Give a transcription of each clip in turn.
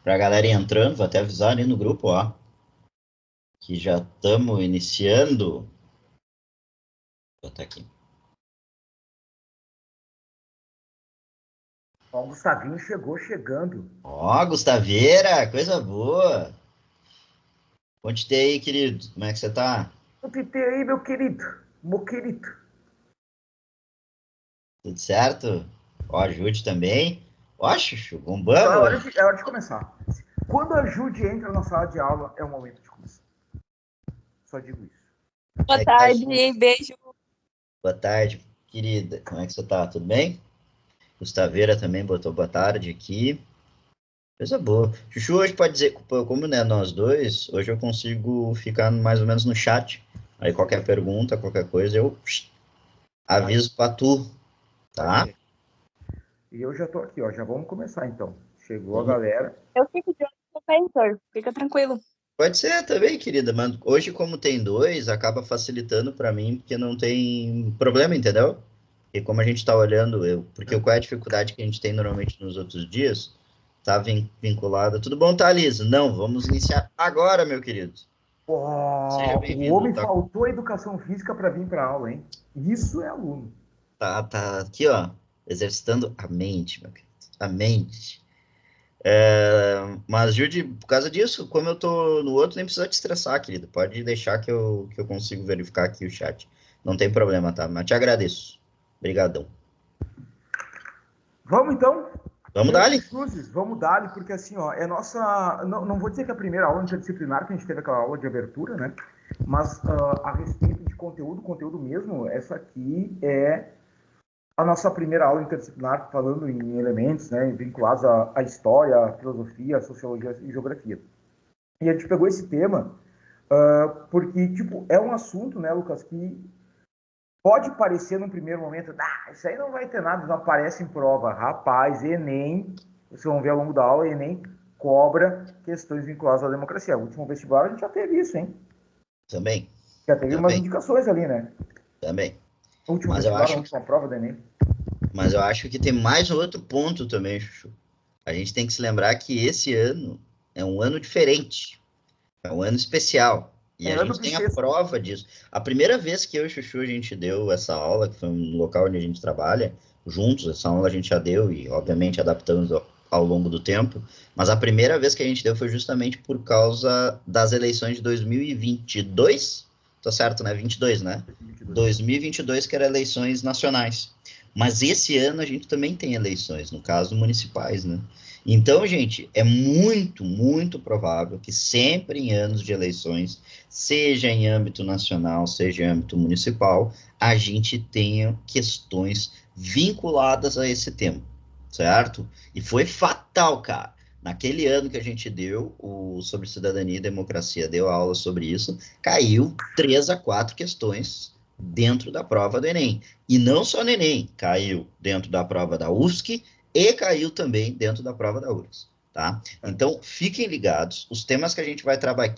Pra galera ir entrando, vou até avisar ali no grupo, ó, que já estamos iniciando. Vou botar aqui. Ó, o Gustavinho chegou chegando. Ó, Gustaveira, coisa boa. Conte aí, querido, como é que você tá? O Tite aí, meu querido. Meu querido. Tudo certo? Ó, ajude também. Ó, Chuchu, Então bombando. é hora de começar. Quando a Jude entra na sala de aula, é o momento de começar. Só digo isso. Como Boa é que tá, tarde, Chuchu? beijo. Boa tarde, querida. Como é que você tá? Tudo bem? Gustaveira também botou boa tarde aqui. Coisa boa. Chuchu, hoje pode dizer, como né, nós dois, hoje eu consigo ficar mais ou menos no chat. Aí qualquer pergunta, qualquer coisa, eu aviso pra tu, tá? E eu já tô aqui, ó. Já vamos começar então. Chegou a Vamos. galera. Eu fico de olho no professor, fica tranquilo. Pode ser também, querida, mas hoje, como tem dois, acaba facilitando para mim, porque não tem problema, entendeu? E como a gente está olhando, porque qual é a dificuldade que a gente tem normalmente nos outros dias? Tá vinculada. Tudo bom, Thalys? Não, vamos iniciar agora, meu querido. Pô, Seja o bem-vindo. homem faltou a educação física para vir para aula, hein? Isso é aluno. Tá aqui, ó, exercitando a mente, meu querido. A mente. Mas, Judy, por causa disso, como eu tô no outro, nem precisa te estressar, querido. Pode deixar que eu consigo verificar aqui o chat. Não tem problema, tá? Mas te agradeço. Obrigadão. Vamos então? Vamos Meus dar-lhe? chuchuzes, vamos dar-lhe, porque assim, ó, é nossa. Não vou dizer que é a primeira aula interdisciplinar, que a gente teve aquela aula de abertura, né? Mas a respeito de conteúdo mesmo, essa aqui é a nossa primeira aula interdisciplinar, falando em elementos, né, vinculados à história, à filosofia, à sociologia e geografia. E a gente pegou esse tema porque, tipo, é um assunto, né, Lucas, que pode parecer num primeiro momento, isso aí não vai ter nada, não aparece em prova. Rapaz, Enem, vocês vão ver ao longo da aula, Enem cobra questões vinculadas à democracia. O último vestibular a gente já teve isso, hein? Também. Já teve umas Também. indicações ali, né? Também. O último Mas eu vestibular, a acho, última prova do Enem. mas eu acho que tem mais um outro ponto também, Chuchu. A gente tem que se lembrar que esse ano é um ano diferente. É um ano especial. E É a ano gente tem a bissexto. prova disso. A primeira vez que eu e o Chuchu a gente deu essa aula, que foi no local onde a gente trabalha, juntos, essa aula a gente já deu e, obviamente, adaptamos ao longo do tempo. Mas a primeira vez que a gente deu foi justamente por causa das eleições de 2022. Tô certo, né? 22, né? 22. 2022, que eram eleições nacionais. Mas esse ano a gente também tem eleições, no caso, municipais, né? Então, gente, é muito, muito provável que sempre em anos de eleições, seja em âmbito nacional, seja em âmbito municipal, a gente tenha questões vinculadas a esse tema, certo? E foi fatal, cara. Naquele ano que a gente deu o sobre cidadania e democracia, deu aula sobre isso, caiu 3 a 4 questões dentro da prova do Enem. E não só no Enem, caiu dentro da prova da UFSC e caiu também dentro da prova da URGS, tá? Então, fiquem ligados, os temas que a gente vai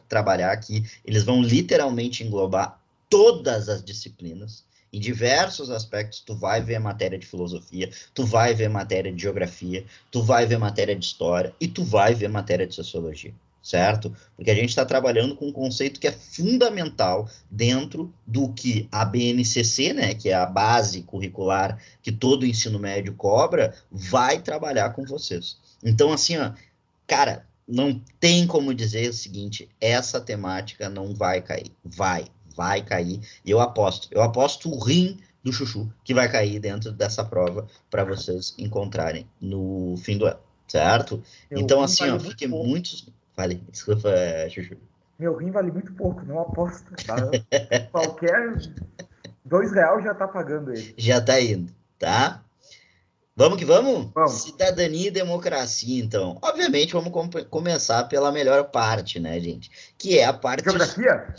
trabalhar aqui, eles vão literalmente englobar todas as disciplinas, em diversos aspectos, tu vai ver matéria de filosofia, tu vai ver matéria de geografia, tu vai ver matéria de história e tu vai ver matéria de sociologia, certo? Porque a gente está trabalhando com um conceito que é fundamental dentro do que a BNCC, né, que é a base curricular que todo o ensino médio cobra, vai trabalhar com vocês. Então, assim, ó, cara, não tem como dizer o seguinte, essa temática não vai cair. Vai cair. E eu aposto o rim do Chuchu que vai cair dentro dessa prova para vocês encontrarem no fim do ano, certo? Meu Então, rim assim, ó, vale muito fiquem pouco. muitos. Vale, desculpa, Chuchu. Meu rim vale muito pouco, não aposto. Tá? Qualquer R$ 2 já tá pagando ele. Já tá indo, tá? Vamos que vamos? Vamos. Cidadania e democracia, então. Obviamente, vamos começar pela melhor parte, né, gente? Que é Geografia?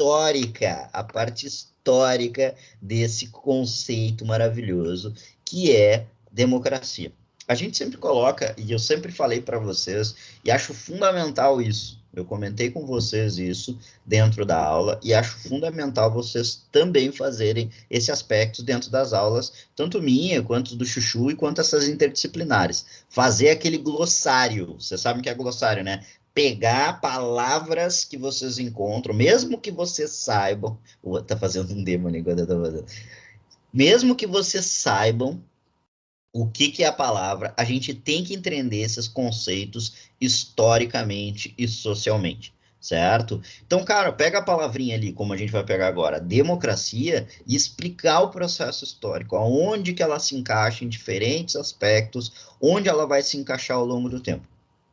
a parte histórica desse conceito maravilhoso, que é democracia. A gente sempre coloca, e eu sempre falei para vocês, e acho fundamental isso. Eu comentei com vocês isso dentro da aula e acho fundamental vocês também fazerem esse aspecto dentro das aulas, tanto minha, quanto do Chuchu e quanto essas interdisciplinares. Fazer aquele glossário, vocês sabem o que é glossário, né? Pegar palavras que vocês encontram, mesmo que vocês saibam, tá fazendo um demo ali enquanto eu tô fazendo. Mesmo que vocês saibam o que é a palavra, a gente tem que entender esses conceitos historicamente e socialmente, certo? Então, cara, pega a palavrinha ali, como a gente vai pegar agora, democracia, e explicar o processo histórico, aonde que ela se encaixa em diferentes aspectos, onde ela vai se encaixar ao longo do tempo,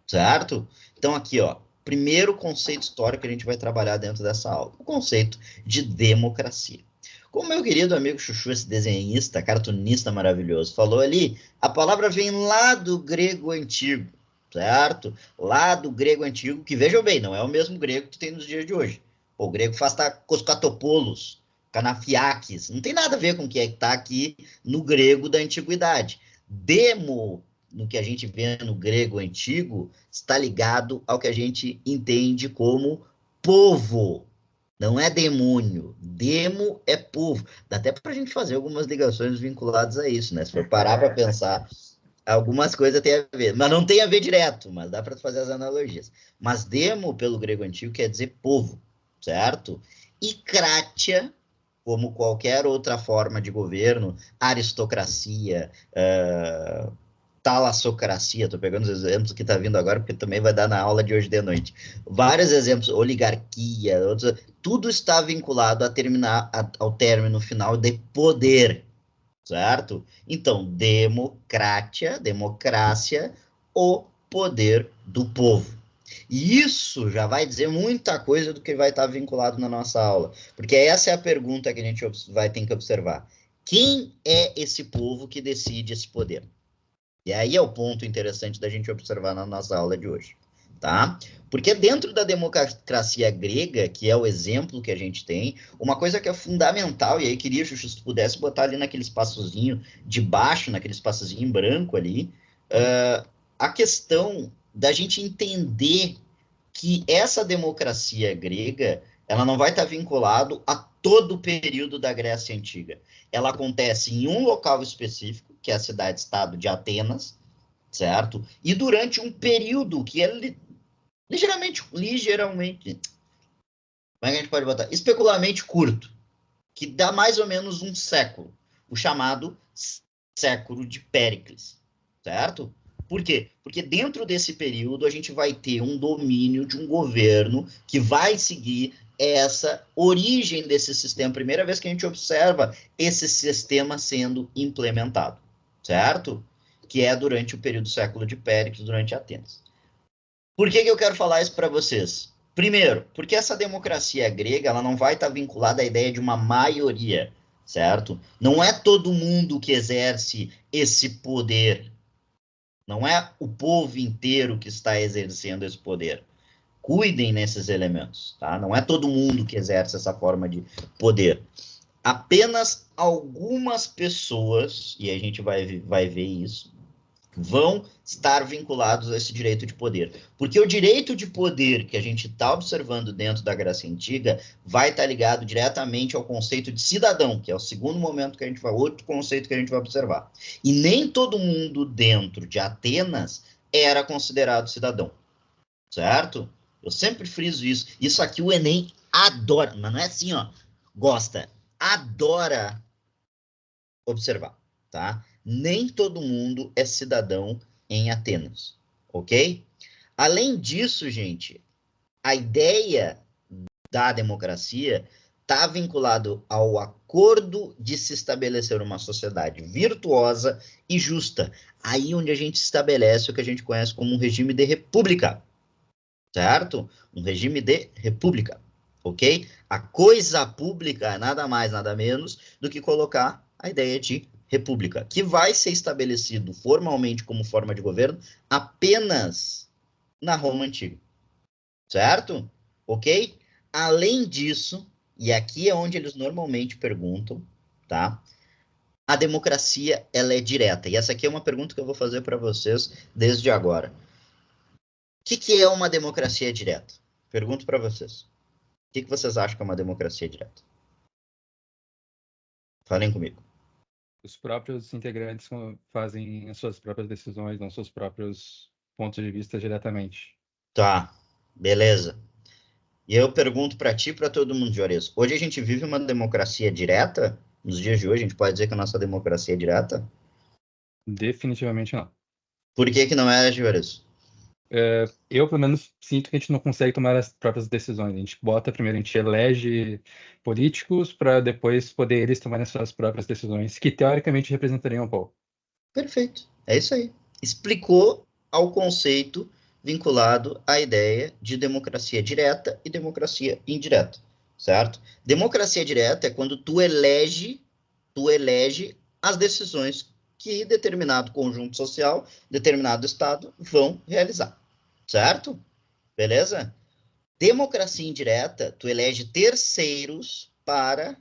certo? Então, aqui, ó, primeiro conceito histórico que a gente vai trabalhar dentro dessa aula, o conceito de democracia. Como meu querido amigo Chuchu, esse desenhista, cartunista maravilhoso, falou ali, a palavra vem lá do grego antigo, certo? Lá do grego antigo, que vejam bem, não é o mesmo grego que tem nos dias de hoje. O grego faz koskatopoulos, canafiakis, não tem nada a ver com o que é que está aqui no grego da antiguidade. Demo, no que a gente vê no grego antigo, está ligado ao que a gente entende como povo. Não é demônio. Demo é povo. Dá até para a gente fazer algumas ligações vinculadas a isso, né? Se for parar para pensar, algumas coisas têm a ver. Mas não tem a ver direto, mas dá para fazer as analogias. Mas demo, pelo grego antigo, quer dizer povo, certo? E kratia, como qualquer outra forma de governo, aristocracia, talassocracia, estou pegando os exemplos que está vindo agora, porque também vai dar na aula de hoje de noite. Vários exemplos, oligarquia, outros, tudo está vinculado ao término final de poder, certo? Então, democracia, o poder do povo. E isso já vai dizer muita coisa do que vai estar vinculado na nossa aula, porque essa é a pergunta que a gente vai ter que observar. Quem é esse povo que decide esse poder? E aí é o ponto interessante da gente observar na nossa aula de hoje, tá? Porque dentro da democracia grega, que é o exemplo que a gente tem, uma coisa que é fundamental, e aí queria, Xuxa, se tu pudesse botar ali naquele espaçozinho de baixo, naquele espaçozinho em branco ali, a questão da gente entender que essa democracia grega, ela não vai estar vinculado a todo o período da Grécia Antiga. Ela acontece em um local específico, que é a cidade-estado de Atenas, certo? E durante um período que é ligeiramente, como é que a gente pode botar? Especularmente curto, que dá mais ou menos um século, o chamado século de Péricles, certo? Por quê? Porque dentro desse período a gente vai ter um domínio de um governo que vai seguir essa origem desse sistema. Primeira vez que a gente observa esse sistema sendo implementado, certo? Que é durante o período do século de Péricles, durante Atenas. Por que eu quero falar isso para vocês? Primeiro, porque essa democracia grega ela não vai estar vinculada à ideia de uma maioria, certo? Não é todo mundo que exerce esse poder. Não é o povo inteiro que está exercendo esse poder. Cuidem nesses elementos, tá? Não é todo mundo que exerce essa forma de poder. Apenas algumas pessoas, e a gente vai ver isso, vão estar vinculados a esse direito de poder. Porque o direito de poder que a gente está observando dentro da Grécia Antiga vai estar ligado diretamente ao conceito de cidadão, que é o segundo momento que a gente vai, outro conceito que a gente vai observar. E nem todo mundo dentro de Atenas era considerado cidadão, certo? Eu sempre friso isso. Isso aqui o Enem adora, mas não é assim, ó, gosta, adora observar, tá? Nem todo mundo é cidadão em Atenas, ok? Além disso, gente, a ideia da democracia está vinculado ao acordo de se estabelecer uma sociedade virtuosa e justa. Aí onde a gente estabelece o que a gente conhece como um regime de república, certo? Um regime de república, ok? A coisa pública é nada mais, nada menos do que colocar a ideia de república, que vai ser estabelecido formalmente como forma de governo apenas na Roma Antiga, certo? Ok? Além disso, e aqui é onde eles normalmente perguntam, tá? A democracia, ela é direta. E essa aqui é uma pergunta que eu vou fazer para vocês desde agora. O que é uma democracia direta? pergunto para vocês. O que vocês acham que é uma democracia direta? Falem comigo. Os próprios integrantes fazem as suas próprias decisões, dão seus próprios pontos de vista diretamente. Tá, beleza. E eu pergunto para ti e para todo mundo, Juarez. Hoje a gente vive uma democracia direta? Nos dias de hoje, a gente pode dizer que a nossa democracia é direta? Definitivamente não. Por que não é, Juarez? Eu, pelo menos, sinto que a gente não consegue tomar as próprias decisões. A gente primeiro, a gente elege políticos para depois poder eles tomarem as suas próprias decisões, que teoricamente representariam o povo. Perfeito. É isso aí. Explicou ao conceito vinculado à ideia de democracia direta e democracia indireta, certo? Democracia direta é quando tu elege as decisões que determinado conjunto social, determinado estado vão realizar, certo? Beleza? Democracia indireta, tu elege terceiros para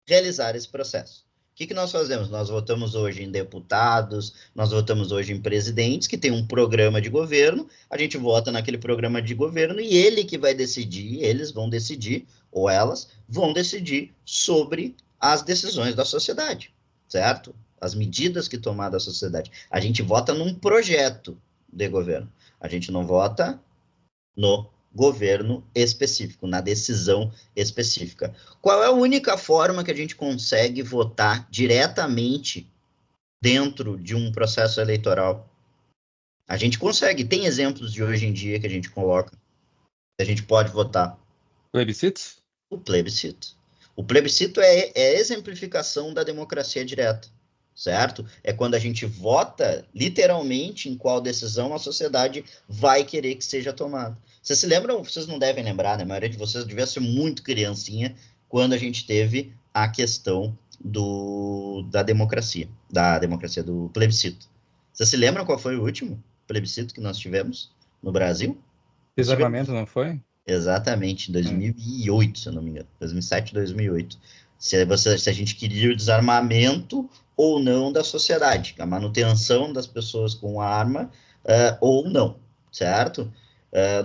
realizar esse processo. O que nós fazemos? Nós votamos hoje em deputados, nós votamos hoje em presidentes que tem um programa de governo, a gente vota naquele programa de governo e ele que vai decidir, eles vão decidir, ou elas vão decidir sobre as decisões da sociedade, certo? As medidas que tomar da sociedade. A gente vota num projeto de governo, a gente não vota no governo específico, na decisão específica. Qual é a única forma que a gente consegue votar diretamente dentro de um processo eleitoral? A gente consegue. Tem exemplos de hoje em dia que a gente coloca. A gente pode votar. Plebiscitos? O plebiscito. O plebiscito é a exemplificação da democracia direta, certo? É quando a gente vota literalmente em qual decisão a sociedade vai querer que seja tomada. Vocês se lembram? Vocês não devem lembrar, né? A maioria de vocês devia ser muito criancinha quando a gente teve a questão da democracia do plebiscito. Vocês se lembram qual foi o último plebiscito que nós tivemos no Brasil? Desarmamento, não foi? Exatamente, em 2008, se eu não me engano. 2007, 2008. Se a gente queria o desarmamento ou não da sociedade, a manutenção das pessoas com arma ou não, certo?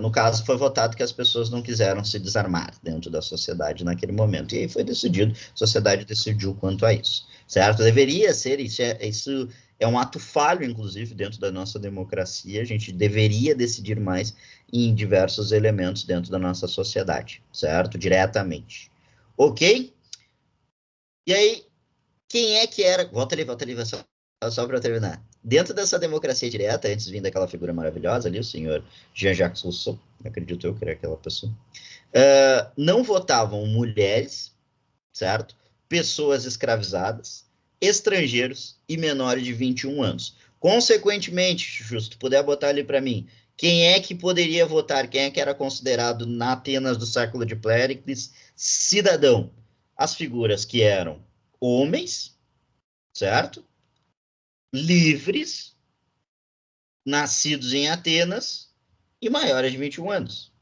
No caso, foi votado que as pessoas não quiseram se desarmar dentro da sociedade naquele momento. E aí foi decidido, a sociedade decidiu quanto a isso, certo? Deveria ser, isso é um ato falho, inclusive, dentro da nossa democracia. A gente deveria decidir mais em diversos elementos dentro da nossa sociedade, certo? Diretamente. Ok? E aí, quem é que era... Volta ali, só para terminar. Dentro dessa democracia direta, antes vindo daquela figura maravilhosa ali, o senhor Jean-Jacques Rousseau, acredito eu que era aquela pessoa, não votavam mulheres, certo? Pessoas escravizadas, estrangeiros e menores de 21 anos. Consequentemente, Justo, puder botar ali para mim, quem é que poderia votar, quem é que era considerado na Atenas do século de Péricles cidadão? As figuras que eram homens, certo? Livres, nascidos em Atenas e maiores de 21 anos.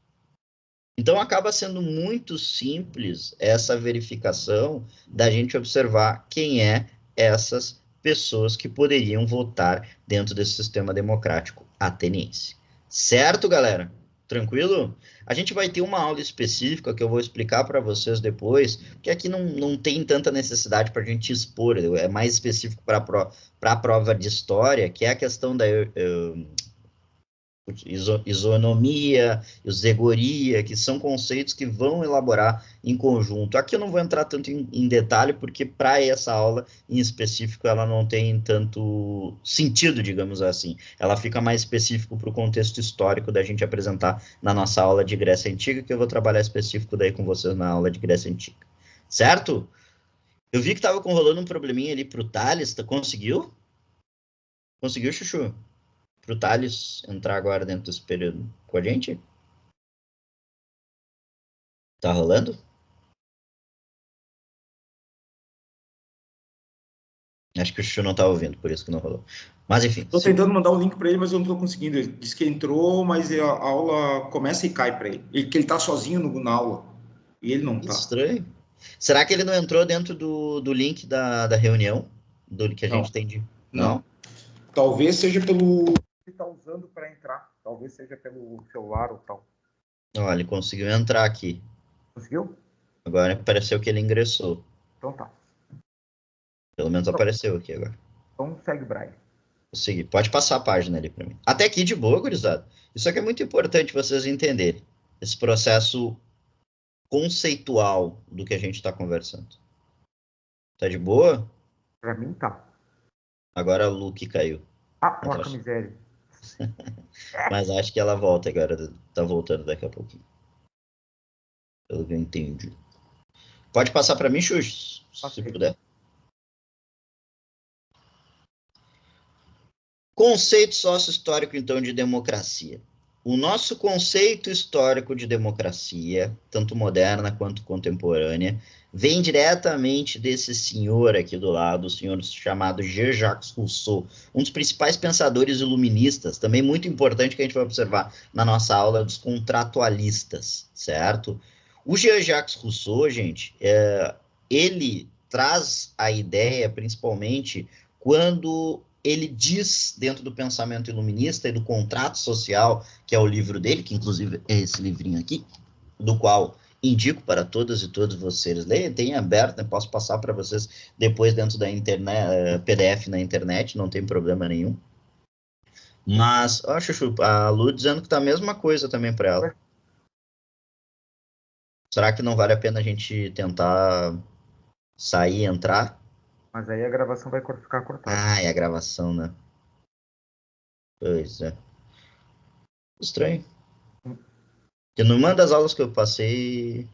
Então, acaba sendo muito simples essa verificação da gente observar quem é essas pessoas que poderiam votar dentro desse sistema democrático ateniense. Certo, galera? Tranquilo? A gente vai ter uma aula específica que eu vou explicar para vocês depois, porque aqui não tem tanta necessidade para a gente expor, é mais específico para a prova de história, que é a questão da isonomia, zegoria, que são conceitos que vão elaborar em conjunto. Aqui eu não vou entrar tanto em detalhe, porque para essa aula em específico ela não tem tanto sentido, digamos assim. Ela fica mais específico para o contexto histórico da gente apresentar na nossa aula de Grécia Antiga, que eu vou trabalhar específico daí com vocês na aula de Grécia Antiga. Certo? Eu vi que estava rolando um probleminha ali para o Thales, conseguiu? Conseguiu, Chuchu? Para o Thales entrar agora dentro desse período com a gente? Tá rolando? Acho que o Chuchu não tá ouvindo, por isso que não rolou. Mas enfim. Estou tentando mandar o link para ele, mas eu não estou conseguindo. Ele disse que entrou, mas a aula começa e cai para ele. Que ele está sozinho na aula. E ele não está. Estranho. Será que ele não entrou dentro do link da reunião? Do que a gente tem de... Não. Talvez seja pelo... Ele está usando para entrar. Talvez seja pelo celular ou tal. Olha, ele conseguiu entrar aqui. Conseguiu? Agora apareceu que ele ingressou. Então tá. Pelo menos apareceu aqui agora. Então segue o Braille. Consegui. Pode passar a página ali para mim. Até aqui de boa, gurizada. Isso aqui é muito importante vocês entenderem. Esse processo conceitual do que a gente está conversando. Tá de boa? Pra mim tá. Agora a Lu que caiu. Ah, porca miséria. Mas acho que ela volta agora. Tá voltando daqui a pouquinho. Pelo que eu entendi. Pode passar para mim, Xuxa, se Passei. puder. Conceito sócio-histórico, então, de democracia. O nosso conceito histórico de democracia, tanto moderna quanto contemporânea, vem diretamente desse senhor aqui do lado, o senhor chamado Jean-Jacques Rousseau, um dos principais pensadores iluministas, também muito importante que a gente vai observar na nossa aula dos contratualistas, certo? O Jean-Jacques Rousseau, gente, ele traz a ideia, principalmente, quando ele diz, dentro do pensamento iluminista e do contrato social, que é o livro dele, que inclusive é esse livrinho aqui, do qual indico para todas e todos vocês lerem, tem aberto, né? Posso passar para vocês depois dentro da internet, PDF na internet, não tem problema nenhum. Mas, ó, Chuchu, a Lu dizendo que tá a mesma coisa também para ela. Será que não vale a pena a gente tentar sair e entrar? Mas aí a gravação vai ficar cortada. Ah, é a gravação, né? Pois é. Estranho. Porque numa das aulas que eu passei,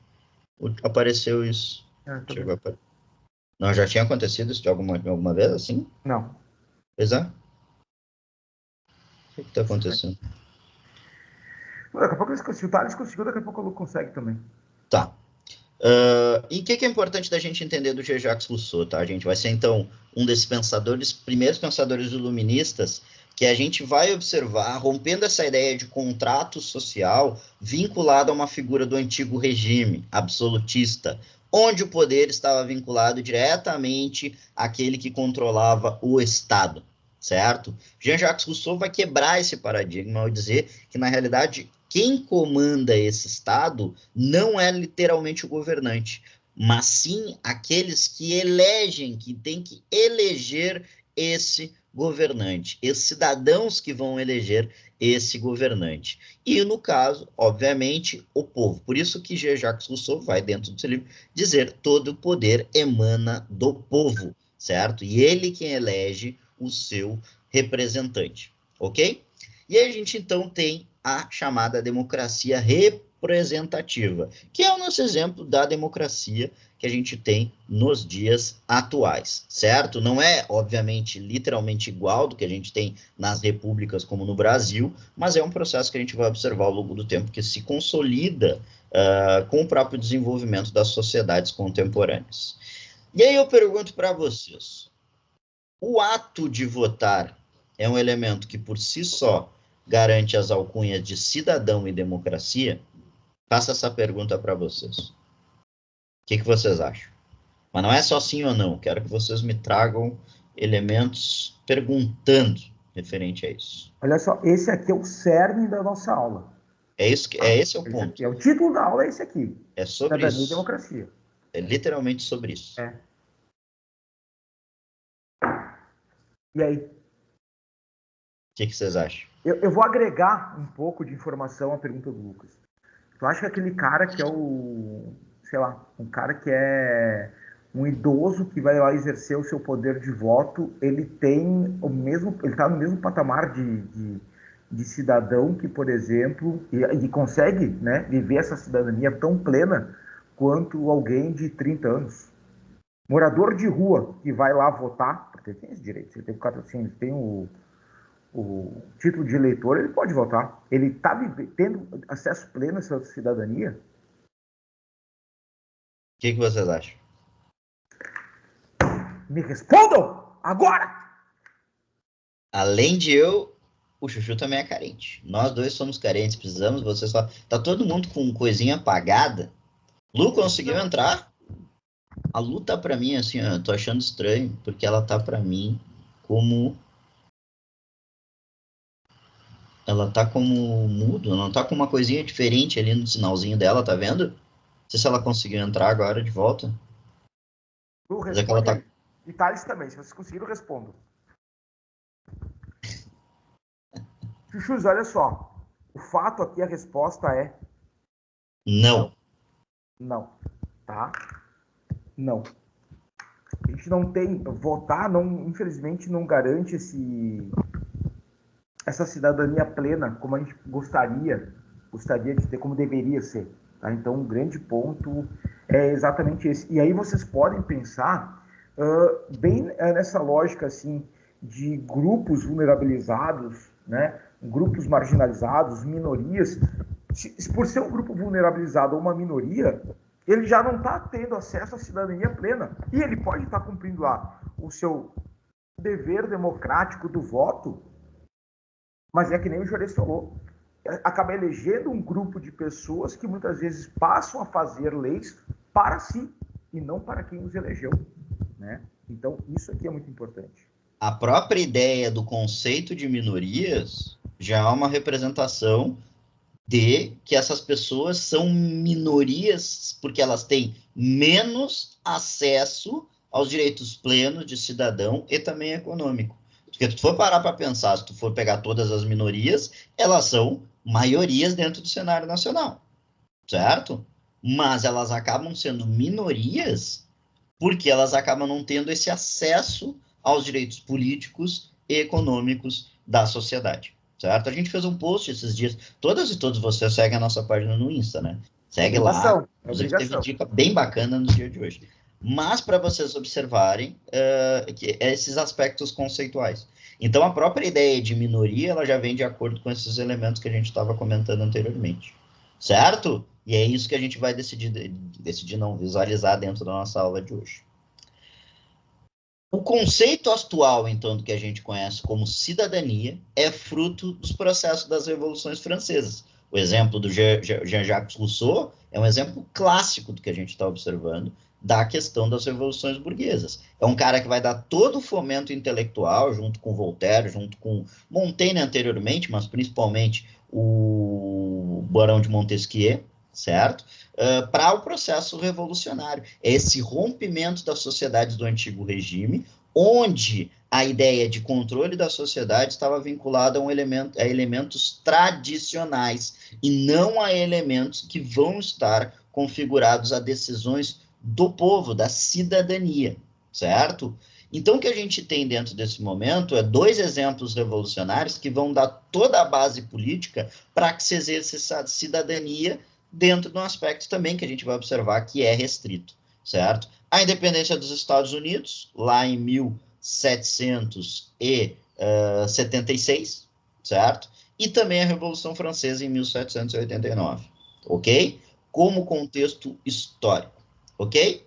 apareceu isso. Tá Chegou a apare- Não, já tinha acontecido isso de alguma vez, assim? Não. Pois é. O que tá acontecendo? Daqui a pouco se o Thales conseguiu, daqui a pouco o Lu consegue também. Tá. E o que é importante da gente entender do Jean-Jacques Rousseau, tá, gente? Vai ser, então, um desses pensadores, primeiros pensadores iluministas, que a gente vai observar, rompendo essa ideia de contrato social vinculado a uma figura do antigo regime absolutista, onde o poder estava vinculado diretamente àquele que controlava o Estado, certo? Jean-Jacques Rousseau vai quebrar esse paradigma ao dizer que, na realidade, quem comanda esse Estado não é literalmente o governante, mas sim aqueles que elegem, que têm que eleger esse governante, esses cidadãos que vão eleger esse governante. E, no caso, obviamente, o povo. Por isso que Jean-Jacques Rousseau vai, dentro do seu livro, dizer todo o poder emana do povo, certo? E ele quem elege o seu representante, ok? E aí a gente, então, tem a chamada democracia representativa, que é o nosso exemplo da democracia que a gente tem nos dias atuais, certo? Não é, obviamente, literalmente igual do que a gente tem nas repúblicas como no Brasil, mas é um processo que a gente vai observar ao longo do tempo que se consolida com o próprio desenvolvimento das sociedades contemporâneas. E aí eu pergunto para vocês, o ato de votar é um elemento que por si só garante as alcunhas de cidadão e democracia? Faço essa pergunta para vocês. O que vocês acham? Mas não é só sim ou não. Quero que vocês me tragam elementos perguntando referente a isso. Olha só, esse aqui é o cerne da nossa aula. Esse é o ponto. O título da aula é esse aqui. É sobre Cidadania isso. e democracia. É literalmente sobre isso. E aí? O que vocês acham? Eu vou agregar um pouco de informação à pergunta do Lucas. Tu acha que aquele cara que é sei lá, um cara que é um idoso que vai lá exercer o seu poder de voto, ele está no mesmo patamar de cidadão que, por exemplo, e consegue, né, viver essa cidadania tão plena quanto alguém de 30 anos. Morador de rua que vai lá votar, porque tem esse direito, ele tem o título de eleitor, ele pode votar. Ele está tendo acesso pleno a essa cidadania? O que vocês acham? Me respondam agora! Além de eu, o Chuchu também é carente. Nós dois somos carentes, precisamos, vocês falam. Tá todo mundo com coisinha apagada. Lu conseguiu entrar? A Lu tá pra mim, assim, eu tô achando estranho, porque ela tá pra mim como Ela tá como mudo, não tá com uma coisinha diferente ali no sinalzinho dela, tá vendo? Não sei se ela conseguiu entrar agora de volta. Tu Mas é que ela responde tá. aí. E Thales também, se vocês conseguiram, respondo. Chuchus, olha só. O fato aqui, a resposta é Não. não. Tá? Não. A gente não tem. Votar, não, infelizmente, não garante essa cidadania plena como a gente gostaria de ter, como deveria ser. Tá? Então, um grande ponto é exatamente esse. E aí vocês podem pensar bem nessa lógica assim de grupos vulnerabilizados, né? Grupos marginalizados, minorias. Por ser um grupo vulnerabilizado ou uma minoria, ele já não está tendo acesso à cidadania plena. E ele pode estar cumprindo lá o seu dever democrático do voto, mas é que nem o Juarez falou, acaba elegendo um grupo de pessoas que muitas vezes passam a fazer leis para si e não para quem os elegeu, né? Então, isso aqui é muito importante. A própria ideia do conceito de minorias já é uma representação de que essas pessoas são minorias porque elas têm menos acesso aos direitos plenos de cidadão e também econômico. Porque se tu for parar para pensar, se tu for pegar todas as minorias, elas são maiorias dentro do cenário nacional, certo? Mas elas acabam sendo minorias porque elas acabam não tendo esse acesso aos direitos políticos e econômicos da sociedade, certo? A gente fez um post esses dias, todas e todos vocês seguem a nossa página no Insta, né? Segue lá, inclusive teve dica bem bacana no dia de hoje. Mas para vocês observarem esses aspectos conceituais. Então, a própria ideia de minoria, ela já vem de acordo com esses elementos que a gente estava comentando anteriormente, certo? E é isso que a gente vai decidir não visualizar dentro da nossa aula de hoje. O conceito atual, então, do que a gente conhece como cidadania é fruto dos processos das revoluções francesas. O exemplo do Jean-Jacques Rousseau é um exemplo clássico do que a gente está observando da questão das revoluções burguesas. É um cara que vai dar todo o fomento intelectual, junto com Voltaire, junto com Montaigne anteriormente, mas principalmente o Barão de Montesquieu, certo? Para o processo revolucionário. Esse rompimento das sociedades do antigo regime, onde a ideia de controle da sociedade estava vinculada a elementos tradicionais e não a elementos que vão estar configurados a decisões do povo, da cidadania, certo? Então, o que a gente tem dentro desse momento é dois exemplos revolucionários que vão dar toda a base política para que se exerça essa cidadania dentro de um aspecto também que a gente vai observar que é restrito, certo? A independência dos Estados Unidos, lá em 1776, certo? E também a Revolução Francesa em 1789, ok? Como contexto histórico, ok?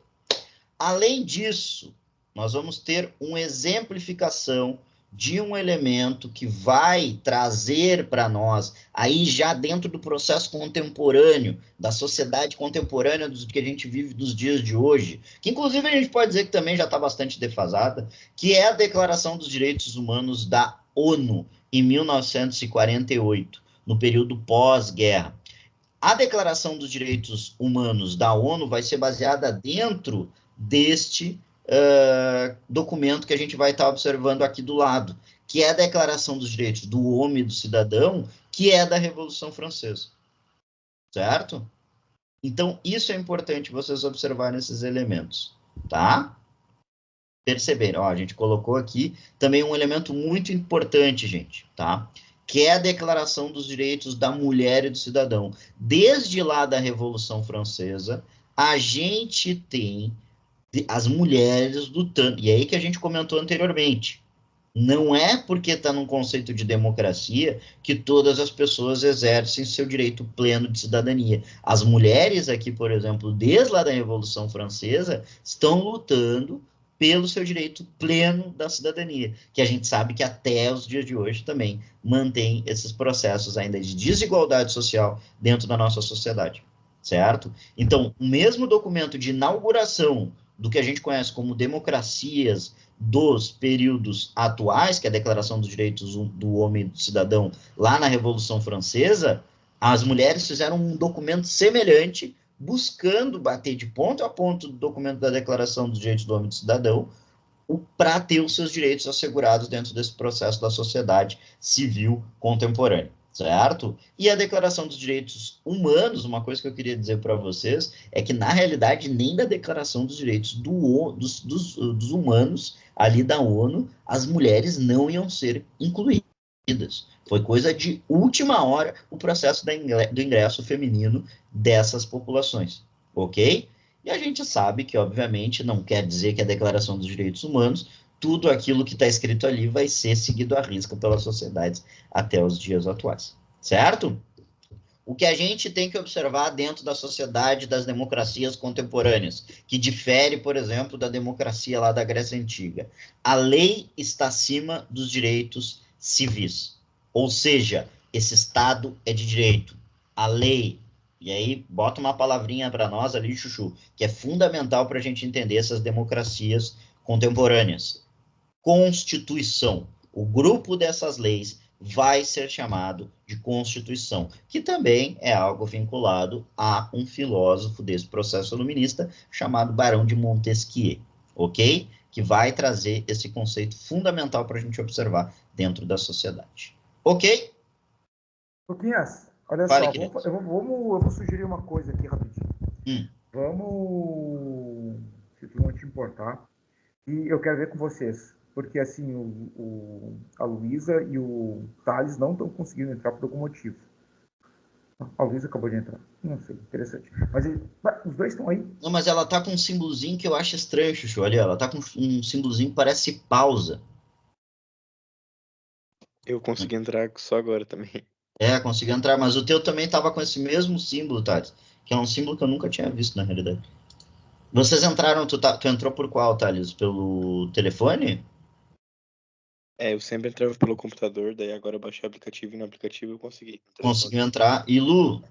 Além disso, nós vamos ter uma exemplificação de um elemento que vai trazer para nós, aí já dentro do processo contemporâneo, da sociedade contemporânea do que a gente vive dos dias de hoje, que inclusive a gente pode dizer que também já está bastante defasada, que é a Declaração dos Direitos Humanos da ONU, em 1948, no período pós-guerra. A Declaração dos Direitos Humanos da ONU vai ser baseada dentro deste documento que a gente vai estar observando aqui do lado, que é a Declaração dos Direitos do Homem e do Cidadão, que é da Revolução Francesa, certo? Então, isso é importante vocês observarem esses elementos, tá? Perceberam? Ó, a gente colocou aqui também um elemento muito importante, gente, tá? Que é a Declaração dos Direitos da Mulher e do Cidadão. Desde lá da Revolução Francesa, a gente tem as mulheres lutando. E aí que a gente comentou anteriormente. Não é porque está num conceito de democracia que todas as pessoas exercem seu direito pleno de cidadania. As mulheres aqui, por exemplo, desde lá da Revolução Francesa, estão lutando pelo seu direito pleno da cidadania, que a gente sabe que até os dias de hoje também mantém esses processos ainda de desigualdade social dentro da nossa sociedade, certo? Então, o mesmo documento de inauguração do que a gente conhece como democracias dos períodos atuais, que é a Declaração dos Direitos do Homem e do Cidadão, lá na Revolução Francesa, as mulheres fizeram um documento semelhante, buscando bater de ponto a ponto do documento da Declaração dos Direitos do Homem e do Cidadão, para ter os seus direitos assegurados dentro desse processo da sociedade civil contemporânea, certo? E a Declaração dos Direitos Humanos, uma coisa que eu queria dizer para vocês, é que, na realidade, nem da Declaração dos Direitos dos Humanos, ali da ONU, as mulheres não iam ser incluídas. Foi coisa de última hora o processo do ingresso feminino dessas populações, ok? E a gente sabe que, obviamente, não quer dizer que a Declaração dos Direitos Humanos, tudo aquilo que está escrito ali vai ser seguido à risca pelas sociedades até os dias atuais, certo? O que a gente tem que observar dentro da sociedade das democracias contemporâneas, que difere, por exemplo, da democracia lá da Grécia Antiga. A lei está acima dos direitos civis, ou seja, esse Estado é de direito. A lei... E aí, bota uma palavrinha para nós ali, Chuchu, que é fundamental para a gente entender essas democracias contemporâneas. Constituição. O grupo dessas leis vai ser chamado de Constituição, que também é algo vinculado a um filósofo desse processo iluminista chamado Barão de Montesquieu, ok? Que vai trazer esse conceito fundamental para a gente observar dentro da sociedade. Ok? Luquinhas, olha Fale, só, eu vou sugerir uma coisa aqui rapidinho. Vamos, se tu não te importar, e eu quero ver com vocês, porque assim, a Luísa e o Thales não estão conseguindo entrar por algum motivo. A Luísa acabou de entrar, não sei, interessante. Mas os dois estão aí. Não, mas ela tá com um símbolozinho que eu acho estranho, Chuchu, olha, ela tá com um símbolozinho que parece pausa. Eu consegui entrar só agora também. Consegui entrar, mas o teu também tava com esse mesmo símbolo, Thales, que é um símbolo que eu nunca tinha visto, na realidade. Vocês entraram, tu entrou por qual, Thales? Pelo telefone? Eu sempre entrava pelo computador, daí agora eu baixei o aplicativo e no aplicativo eu consegui. Conseguiu entrar. E Lu?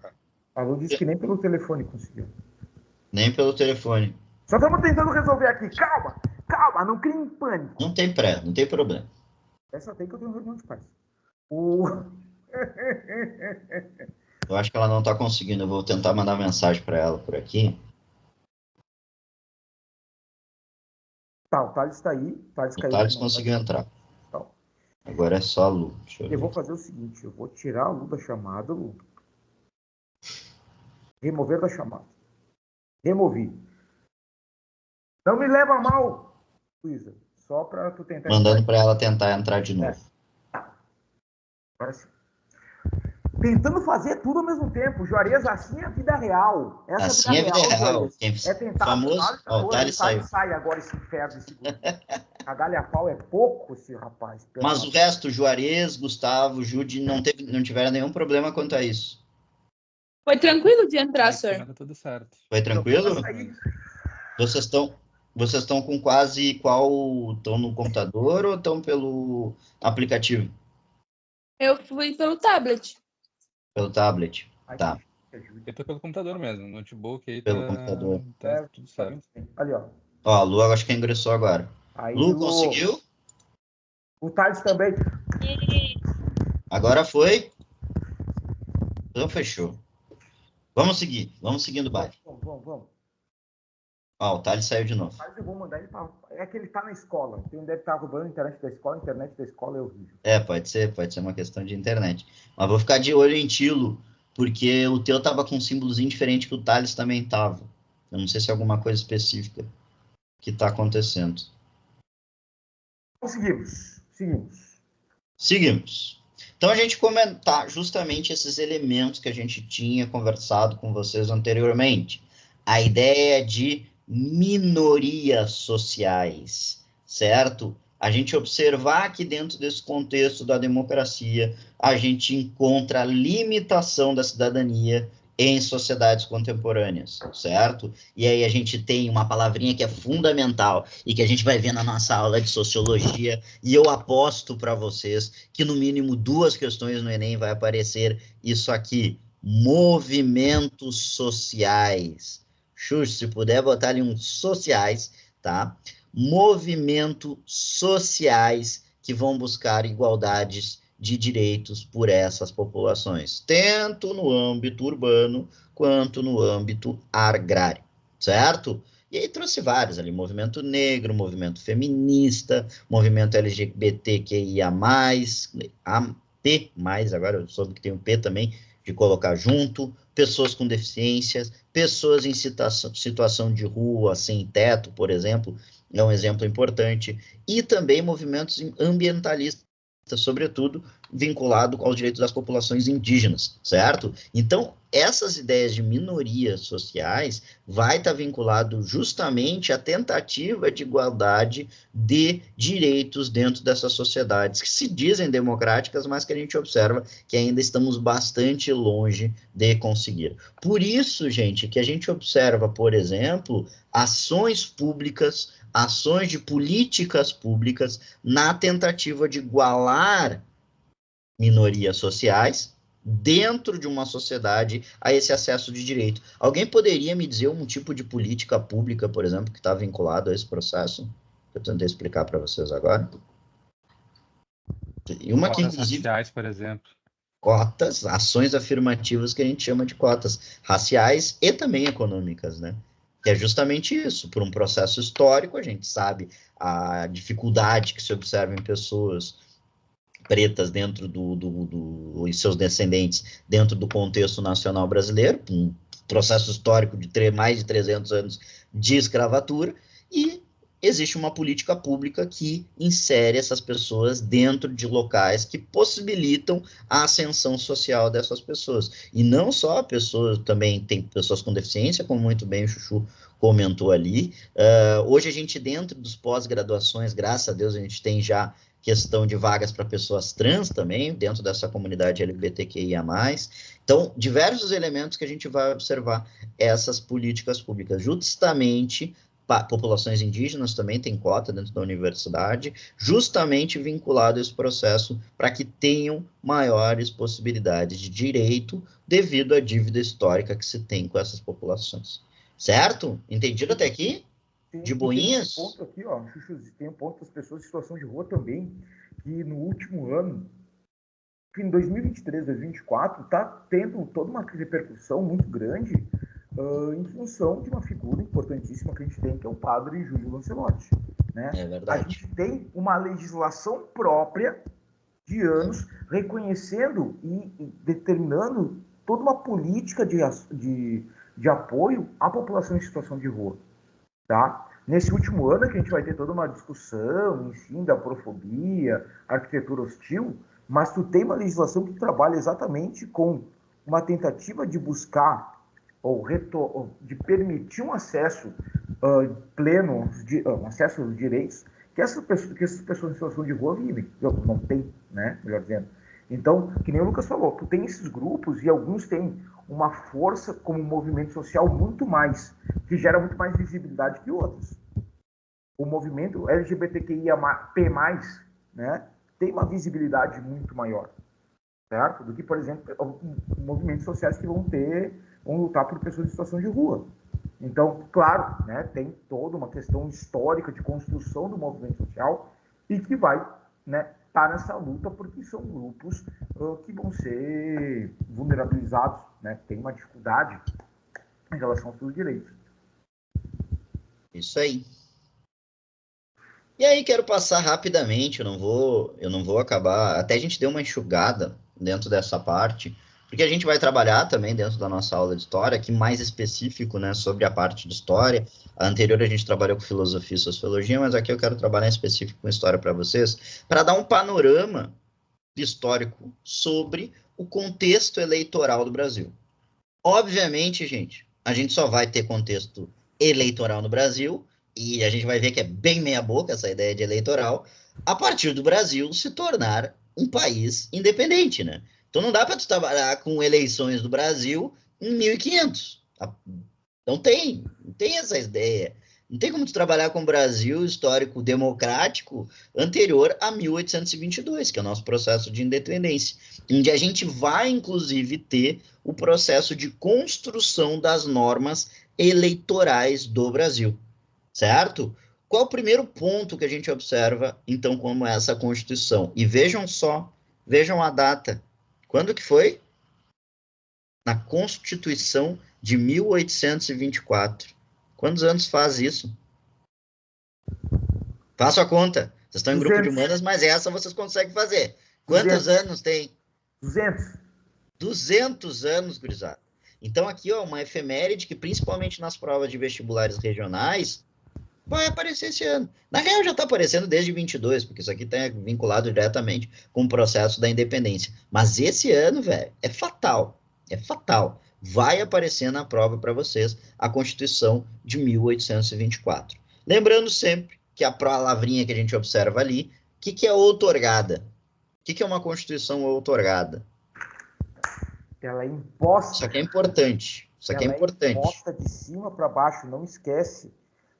A Lu disse que nem pelo telefone conseguiu. Nem pelo telefone. Só estamos tentando resolver aqui. Calma, não crie pânico. Não tem não tem problema. Essa tem que eu tenho reunião de paz. Eu acho que ela não tá conseguindo. Eu vou tentar mandar mensagem para ela por aqui. Tá, o Thales está aí. O Thales conseguiu entrar. Tá. Agora é só a Lu. Eu vou fazer o seguinte. Eu vou tirar a Lu da chamada, Lu. Remover da chamada. Removi. Não me leva a mal, Luísa. Só para tu tentar... Mandando para ela tentar entrar de novo. Agora sim. Tentando fazer tudo ao mesmo tempo. Juarez, assim é a vida real. Assim é a vida real. É tentar... Famoso... O Thales saiu. Sai agora esse inferno. A galha a pau é pouco, esse rapaz. Mas o resto, Juarez, Gustavo, Jude, não tiveram nenhum problema quanto a isso. Foi tranquilo de entrar, senhor? Tá tudo certo. Foi tranquilo? Vocês estão com quase qual? Estão no computador ou estão pelo aplicativo? Eu fui pelo tablet. Pelo tablet. Tá. Eu tô pelo computador mesmo, notebook aí pelo computador. Tá tudo certo. Ali, ó. Ó, a Lu acho que ingressou agora. Aí, Lu, conseguiu? O Thales também. Agora foi? Então fechou. Vamos seguindo o baile. Vamos. Ó, o Thales saiu de novo. Mas eu vou mandar ele pra... É que ele tá na escola. Então ele deve estar roubando a internet da escola. A internet da escola é horrível. Pode ser uma questão de internet. Mas vou ficar de olho em ti, Lu, porque o teu tava com um símbolozinho diferente que o Thales também tava. Eu não sei se é alguma coisa específica que tá acontecendo. Seguimos. Então, a gente comentar justamente esses elementos que a gente tinha conversado com vocês anteriormente. A ideia de minorias sociais, certo? A gente observar que dentro desse contexto da democracia, a gente encontra a limitação da cidadania em sociedades contemporâneas, certo? E aí a gente tem uma palavrinha que é fundamental e que a gente vai ver na nossa aula de sociologia, e eu aposto para vocês que no mínimo 2 questões no Enem vai aparecer isso aqui: movimentos sociais. Xuxa, se puder botar ali uns sociais, tá? movimentos sociais que vão buscar igualdades de direitos por essas populações, tanto no âmbito urbano quanto no âmbito agrário, certo? E aí trouxe vários ali, movimento negro, movimento feminista, movimento LGBTQIA+, AP+, agora eu soube que tem um P também, de colocar junto, pessoas com deficiências, pessoas em situação de rua, sem teto, por exemplo, é um exemplo importante, e também movimentos ambientalistas, sobretudo vinculado aos direitos das populações indígenas, certo? Então, essas ideias de minorias sociais vai estar vinculado justamente à tentativa de igualdade de direitos dentro dessas sociedades que se dizem democráticas, mas que a gente observa que ainda estamos bastante longe de conseguir. Por isso, gente, que a gente observa, por exemplo, ações públicas, ações de políticas públicas na tentativa de igualar minorias sociais dentro de uma sociedade a esse acesso de direito. Alguém poderia me dizer um tipo de política pública, por exemplo, que está vinculado a esse processo? Eu tentei explicar para vocês agora. E uma que, inclusive, raciais, por exemplo. Cotas, ações afirmativas que a gente chama de cotas raciais e também econômicas, né? Que é justamente isso. Por um processo histórico, a gente sabe a dificuldade que se observa em pessoas pretas dentro e seus descendentes dentro do contexto nacional brasileiro, um processo histórico de mais de 300 anos de escravatura, e existe uma política pública que insere essas pessoas dentro de locais que possibilitam a ascensão social dessas pessoas. E não só pessoas, também tem pessoas com deficiência, como muito bem o Chuchu comentou ali. Hoje a gente, dentro dos pós-graduações, graças a Deus, a gente tem já questão de vagas para pessoas trans também, dentro dessa comunidade LGBTQIA+. Então, diversos elementos que a gente vai observar essas políticas públicas, justamente populações indígenas também têm cota dentro da universidade, justamente vinculado a esse processo para que tenham maiores possibilidades de direito devido à dívida histórica que se tem com essas populações. Certo? Entendido até aqui? De boinhas? Tem um ponto aqui, ó, tem um ponto das pessoas em situação de rua também, que no último ano, em 2023, 2024, está tendo toda uma repercussão muito grande em função de uma figura importantíssima que a gente tem, que é o padre Júlio Lancelotti. Né? É verdade. A gente tem uma legislação própria de anos reconhecendo e determinando toda uma política de apoio à população em situação de rua. Tá? Nesse último ano que a gente vai ter toda uma discussão, enfim, da porofobia, arquitetura hostil, mas tu tem uma legislação que trabalha exatamente com uma tentativa de buscar ou de permitir um acesso pleno, um acesso aos direitos que essas pessoas em situação de rua vivem. Não tem, né? Melhor dizendo. Então, que nem o Lucas falou, tu tem esses grupos e alguns têm uma força como movimento social muito mais, que gera muito mais visibilidade que outros. O movimento LGBTQIA+, né, tem uma visibilidade muito maior, certo? Do que, por exemplo, movimentos sociais que vão lutar por pessoas em situação de rua. Então, claro, né, tem toda uma questão histórica de construção do movimento social e que vai, né, estar nessa luta porque são grupos que vão ser vulnerabilizados, né, tem uma dificuldade em relação aos seus direitos. Isso aí. E aí quero passar rapidamente, eu não vou acabar, até a gente deu uma enxugada dentro dessa parte, porque a gente vai trabalhar também dentro da nossa aula de história, aqui mais específico, né, sobre a parte de história. A anterior a gente trabalhou com filosofia e sociologia, mas aqui eu quero trabalhar em específico com história para vocês, para dar um panorama histórico sobre o contexto eleitoral do Brasil. Obviamente, gente, a gente só vai ter contexto eleitoral no Brasil, e a gente vai ver que é bem meia-boca essa ideia de eleitoral, a partir do Brasil se tornar um país independente, né? Então não dá para tu trabalhar com eleições do Brasil em 1500. Não tem essa ideia. Não tem como tu trabalhar com o Brasil histórico democrático anterior a 1822, que é o nosso processo de independência, onde a gente vai, inclusive, ter o processo de construção das normas eleitorais do Brasil, certo? qual o primeiro ponto que a gente observa, então, como essa Constituição? E vejam só, vejam a data. Quando que foi? Na Constituição de 1824. Quantos anos faz isso? Faço a conta. Vocês estão em grupo de 200. humanas, mas essa vocês conseguem fazer. Quantos 200. anos tem? 200. 200 anos, gurizada. Então, aqui, ó, uma efeméride que, principalmente nas provas de vestibulares regionais, vai aparecer esse ano. Na real, já está aparecendo desde 22, porque isso aqui está vinculado diretamente com o processo da independência. Mas esse ano, velho, é fatal. É fatal. Vai aparecer na prova para vocês a Constituição de 1824. Lembrando sempre que a palavrinha que a gente observa ali, o que é outorgada? O que é uma Constituição outorgada? Ela é imposta. Isso aqui é importante. Isso aqui é importante. Imposta de cima para baixo, não esquece.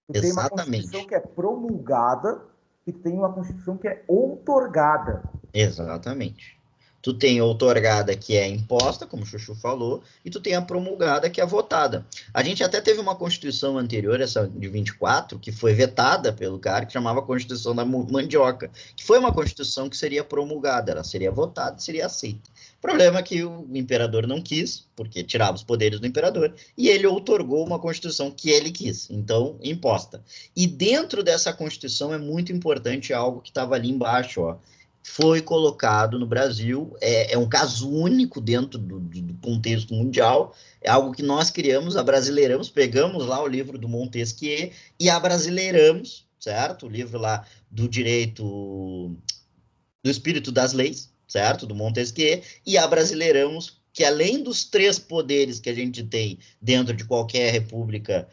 Tu tem uma Constituição que é promulgada e tem uma Constituição que é outorgada. Exatamente. Tu tem a outorgada, que é imposta, como o Chuchu falou, e tu tem a promulgada, que é votada. A gente até teve uma Constituição anterior, essa de 24, que foi vetada pelo cara, que chamava Constituição da Mandioca, que foi uma Constituição que seria promulgada, ela seria votada, seria aceita. O problema é que o imperador não quis, porque tirava os poderes do imperador, e ele outorgou uma Constituição que ele quis, então imposta. E dentro dessa Constituição é muito importante algo que estava ali embaixo, ó. Foi colocado no Brasil, é um caso único dentro do contexto mundial, é algo que nós criamos, abrasileiramos, pegamos lá o livro do Montesquieu e abrasileiramos, certo? O livro lá do direito, do espírito das leis, certo? Do Montesquieu, e abrasileiramos que além dos 3 poderes que a gente tem dentro de qualquer república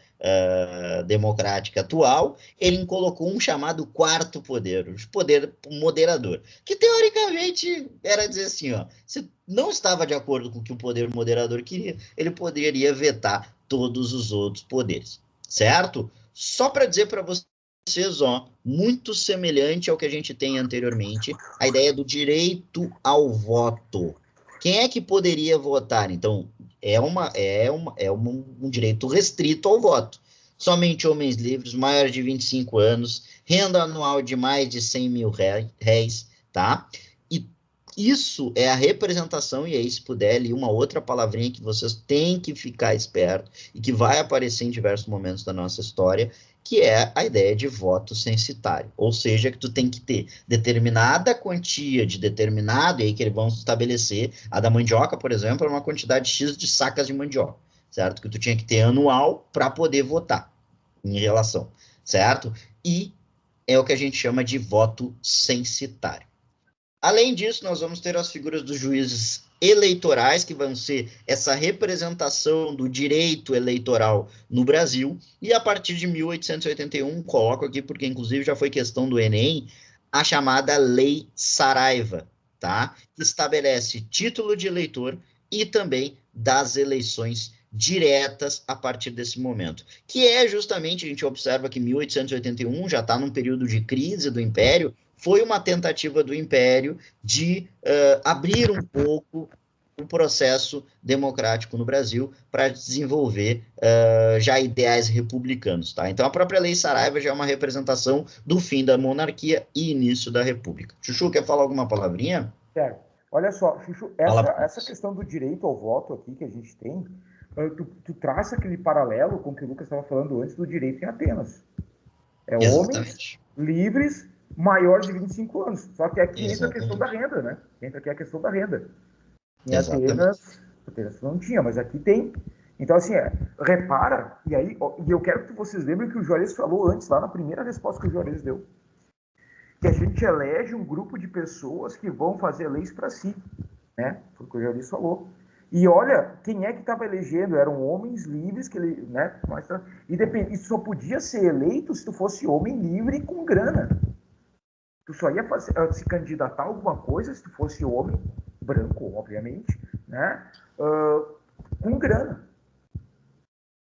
democrática atual, ele colocou um chamado 4º poder, o poder moderador, que teoricamente era dizer assim, ó, se não estava de acordo com o que o poder moderador queria, ele poderia vetar todos os outros poderes, certo? Só para dizer para vocês, ó, muito semelhante ao que a gente tem anteriormente, a ideia do direito ao voto. Quem é que poderia votar? Então, é um direito restrito ao voto. Somente homens livres, maiores de 25 anos, renda anual de mais de 100 mil réis, tá? E isso é a representação, e aí, se puder, ali uma outra palavrinha que vocês têm que ficar esperto e que vai aparecer em diversos momentos da nossa história, que é a ideia de voto censitário, ou seja, que tu tem que ter determinada quantia de determinado, e aí que eles vão estabelecer, a da mandioca, por exemplo, é uma quantidade X de sacas de mandioca, certo? Que tu tinha que ter anual para poder votar em relação, certo? E é o que a gente chama de voto censitário. Além disso, nós vamos ter as figuras dos juízes eleitorais, que vão ser essa representação do direito eleitoral no Brasil, e a partir de 1881, coloco aqui porque inclusive já foi questão do Enem, a chamada Lei Saraiva, tá? Que estabelece título de eleitor e também das eleições diretas a partir desse momento, que é justamente, a gente observa que 1881 já está num período de crise do Império, foi uma tentativa do Império de abrir um pouco o processo democrático no Brasil para desenvolver já ideais republicanos, tá? Então, a própria Lei Saraiva já é uma representação do fim da monarquia e início da república. Chuchu, quer falar alguma palavrinha? Quero. Olha só, Chuchu, essa questão do direito ao voto aqui que a gente tem, tu traça aquele paralelo com o que o Lucas estava falando antes do direito em Atenas. Homens livres maiores de 25 anos. Só que aqui entra a questão da renda, né? Entra aqui a questão da renda. Em Atenas não tinha, mas aqui tem. Então, assim, repara, e aí, e eu quero que vocês lembrem que o Juarez falou antes, lá na primeira resposta que o Juarez deu, que a gente elege um grupo de pessoas que vão fazer leis para si, né? Foi o que o Juarez falou. E olha, quem é que estava elegendo? Eram homens livres, que ele, né? E só podia ser eleito se tu fosse homem livre com grana. Tu só ia se candidatar a alguma coisa se tu fosse homem, branco, obviamente, né? Com grana.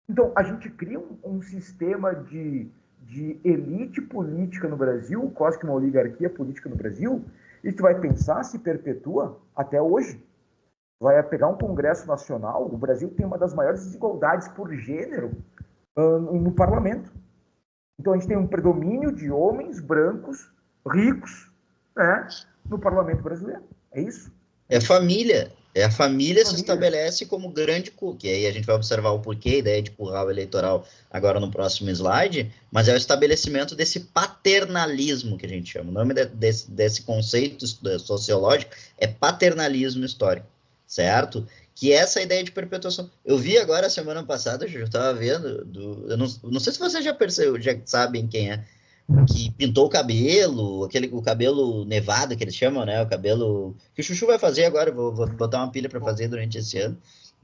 Então, a gente cria um sistema de elite política no Brasil, quase que uma oligarquia política no Brasil, e tu vai pensar se perpetua até hoje. Vai pegar um Congresso Nacional, o Brasil tem uma das maiores desigualdades por gênero no parlamento. Então a gente tem um predomínio de homens brancos, ricos, né, no parlamento brasileiro. É isso? É família. É a família se Família. estabelece como grande que aí a gente vai observar o porquê, a ideia de curral eleitoral agora no próximo slide, mas é o estabelecimento desse paternalismo que a gente chama. O nome desse conceito sociológico é paternalismo histórico, certo? Que é essa ideia de perpetuação. Eu vi agora, semana passada, eu estava vendo, eu não sei se vocês já percebeu, já sabem quem é, que pintou o cabelo, o cabelo nevado que eles chamam, né? O cabelo que o Chuchu vai fazer agora, vou botar uma pilha para fazer durante esse ano,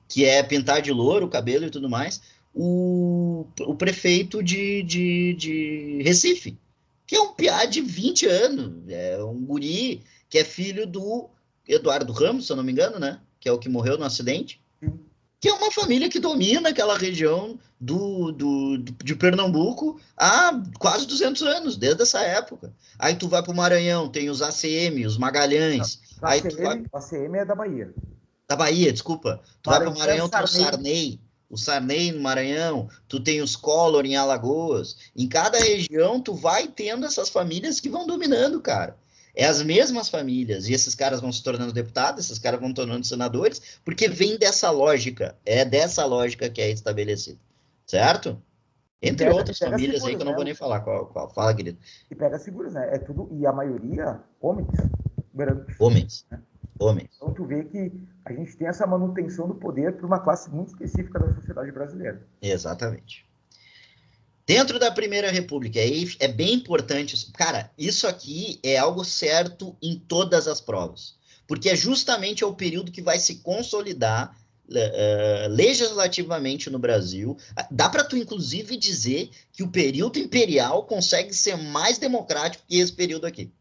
que é pintar de louro o cabelo e tudo mais. O prefeito de Recife, que é um piá de 20 anos, é um guri que é filho do Eduardo Ramos, se eu não me engano, né? Que é o que morreu no acidente. Que é uma família que domina aquela região de Pernambuco há quase 200 anos, desde essa época. Aí tu vai para o Maranhão, tem os ACM, os Magalhães. Aí tu vai... ACM é da Bahia. Da Bahia, desculpa. Tu vai para o Maranhão, tem Sarney. o Sarney no Maranhão, tu tem os Collor em Alagoas. Em cada região, tu vai tendo essas famílias que vão dominando, cara. É as mesmas famílias, e esses caras vão se tornando deputados, esses caras vão tornando senadores, porque vem dessa lógica, é dessa lógica que é estabelecida, certo? Entre outras famílias aí que eu não vou nem falar qual. Fala, querido. E pega seguros, né? É tudo, e a maioria, homens, brancos. Homens. Né? Homens. Então tu vê que a gente tem essa manutenção do poder para uma classe muito específica da sociedade brasileira. Exatamente. Dentro da Primeira República, aí é bem importante, cara, isso aqui é algo certo em todas as provas, porque é justamente o período que vai se consolidar legislativamente no Brasil. Dá para tu, inclusive, dizer que o período imperial consegue ser mais democrático que esse período aqui,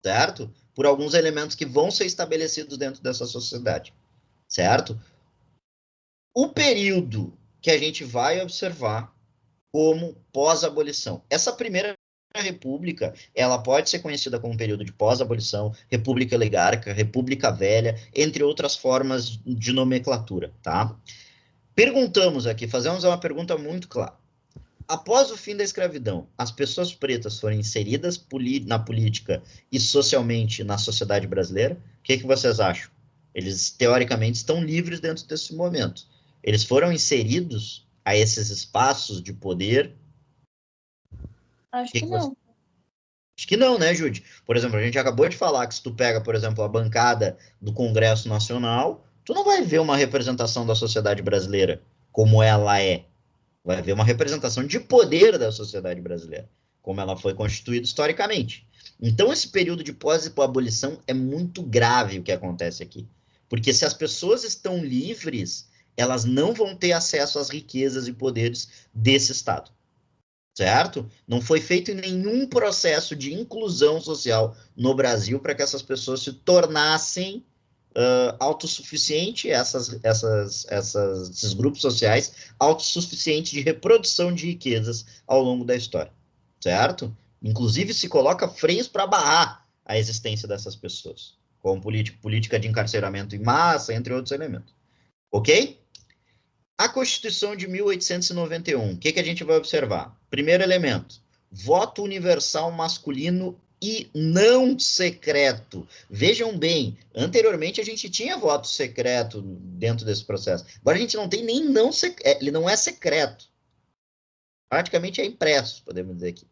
certo? Por alguns elementos que vão ser estabelecidos dentro dessa sociedade, certo? O período que a gente vai observar como pós-abolição. Essa Primeira República, ela pode ser conhecida como período de pós-abolição, República Oligárquica, República Velha, entre outras formas de nomenclatura, tá? Perguntamos aqui, fazemos uma pergunta muito clara. Após o fim da escravidão, as pessoas pretas foram inseridas na política e socialmente na sociedade brasileira? O que vocês acham? Eles, teoricamente, estão livres dentro desse momento. Eles foram inseridos a esses espaços de poder? Acho que não. Acho que não, né, Jude? Por exemplo, a gente acabou de falar que se tu pega, por exemplo, a bancada do Congresso Nacional, tu não vai ver uma representação da sociedade brasileira como ela é. Vai ver uma representação de poder da sociedade brasileira, como ela foi constituída historicamente. Então, esse período de pós-abolição é muito grave o que acontece aqui. Porque se as pessoas estão livres, elas não vão ter acesso às riquezas e poderes desse Estado. Certo? Não foi feito nenhum processo de inclusão social no Brasil para que essas pessoas se tornassem autossuficientes, esses grupos sociais, autossuficientes de reprodução de riquezas ao longo da história. Certo? Inclusive, se coloca freios para barrar a existência dessas pessoas, como política de encarceramento em massa, entre outros elementos. Ok? A Constituição de 1891, o que a gente vai observar? Primeiro elemento, voto universal masculino e não secreto. Vejam bem, anteriormente a gente tinha voto secreto dentro desse processo. Agora a gente não tem nem não secreto, ele não é secreto. Praticamente é impresso, podemos dizer aqui.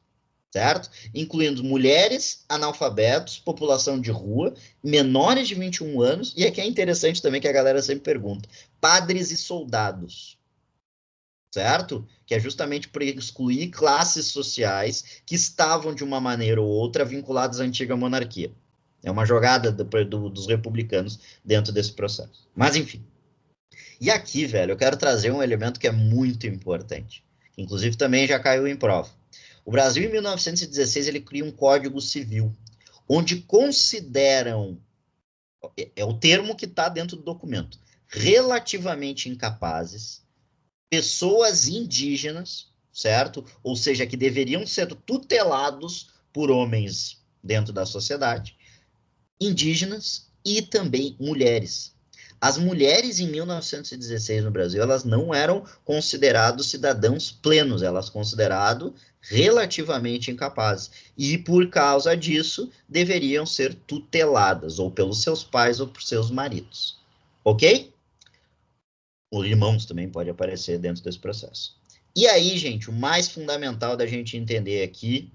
Certo? Incluindo mulheres, analfabetos, população de rua, menores de 21 anos, e aqui é interessante também que a galera sempre pergunta, padres e soldados, certo? Que é justamente para excluir classes sociais que estavam, de uma maneira ou outra, vinculadas à antiga monarquia. É uma jogada dos republicanos dentro desse processo. Mas, enfim. E aqui, velho, eu quero trazer um elemento que é muito importante, que inclusive também já caiu em prova. O Brasil, em 1916, ele cria um Código Civil, onde consideram, é o termo que está dentro do documento, relativamente incapazes, pessoas indígenas, certo? Ou seja, que deveriam ser tutelados por homens dentro da sociedade, indígenas e também mulheres. As mulheres em 1916 no Brasil, elas não eram considerados cidadãos plenos, elas consideradas relativamente incapazes. E, por causa disso, deveriam ser tuteladas, ou pelos seus pais ou por seus maridos. Ok? Os irmãos também pode aparecer dentro desse processo. E aí, gente, o mais fundamental da gente entender aqui,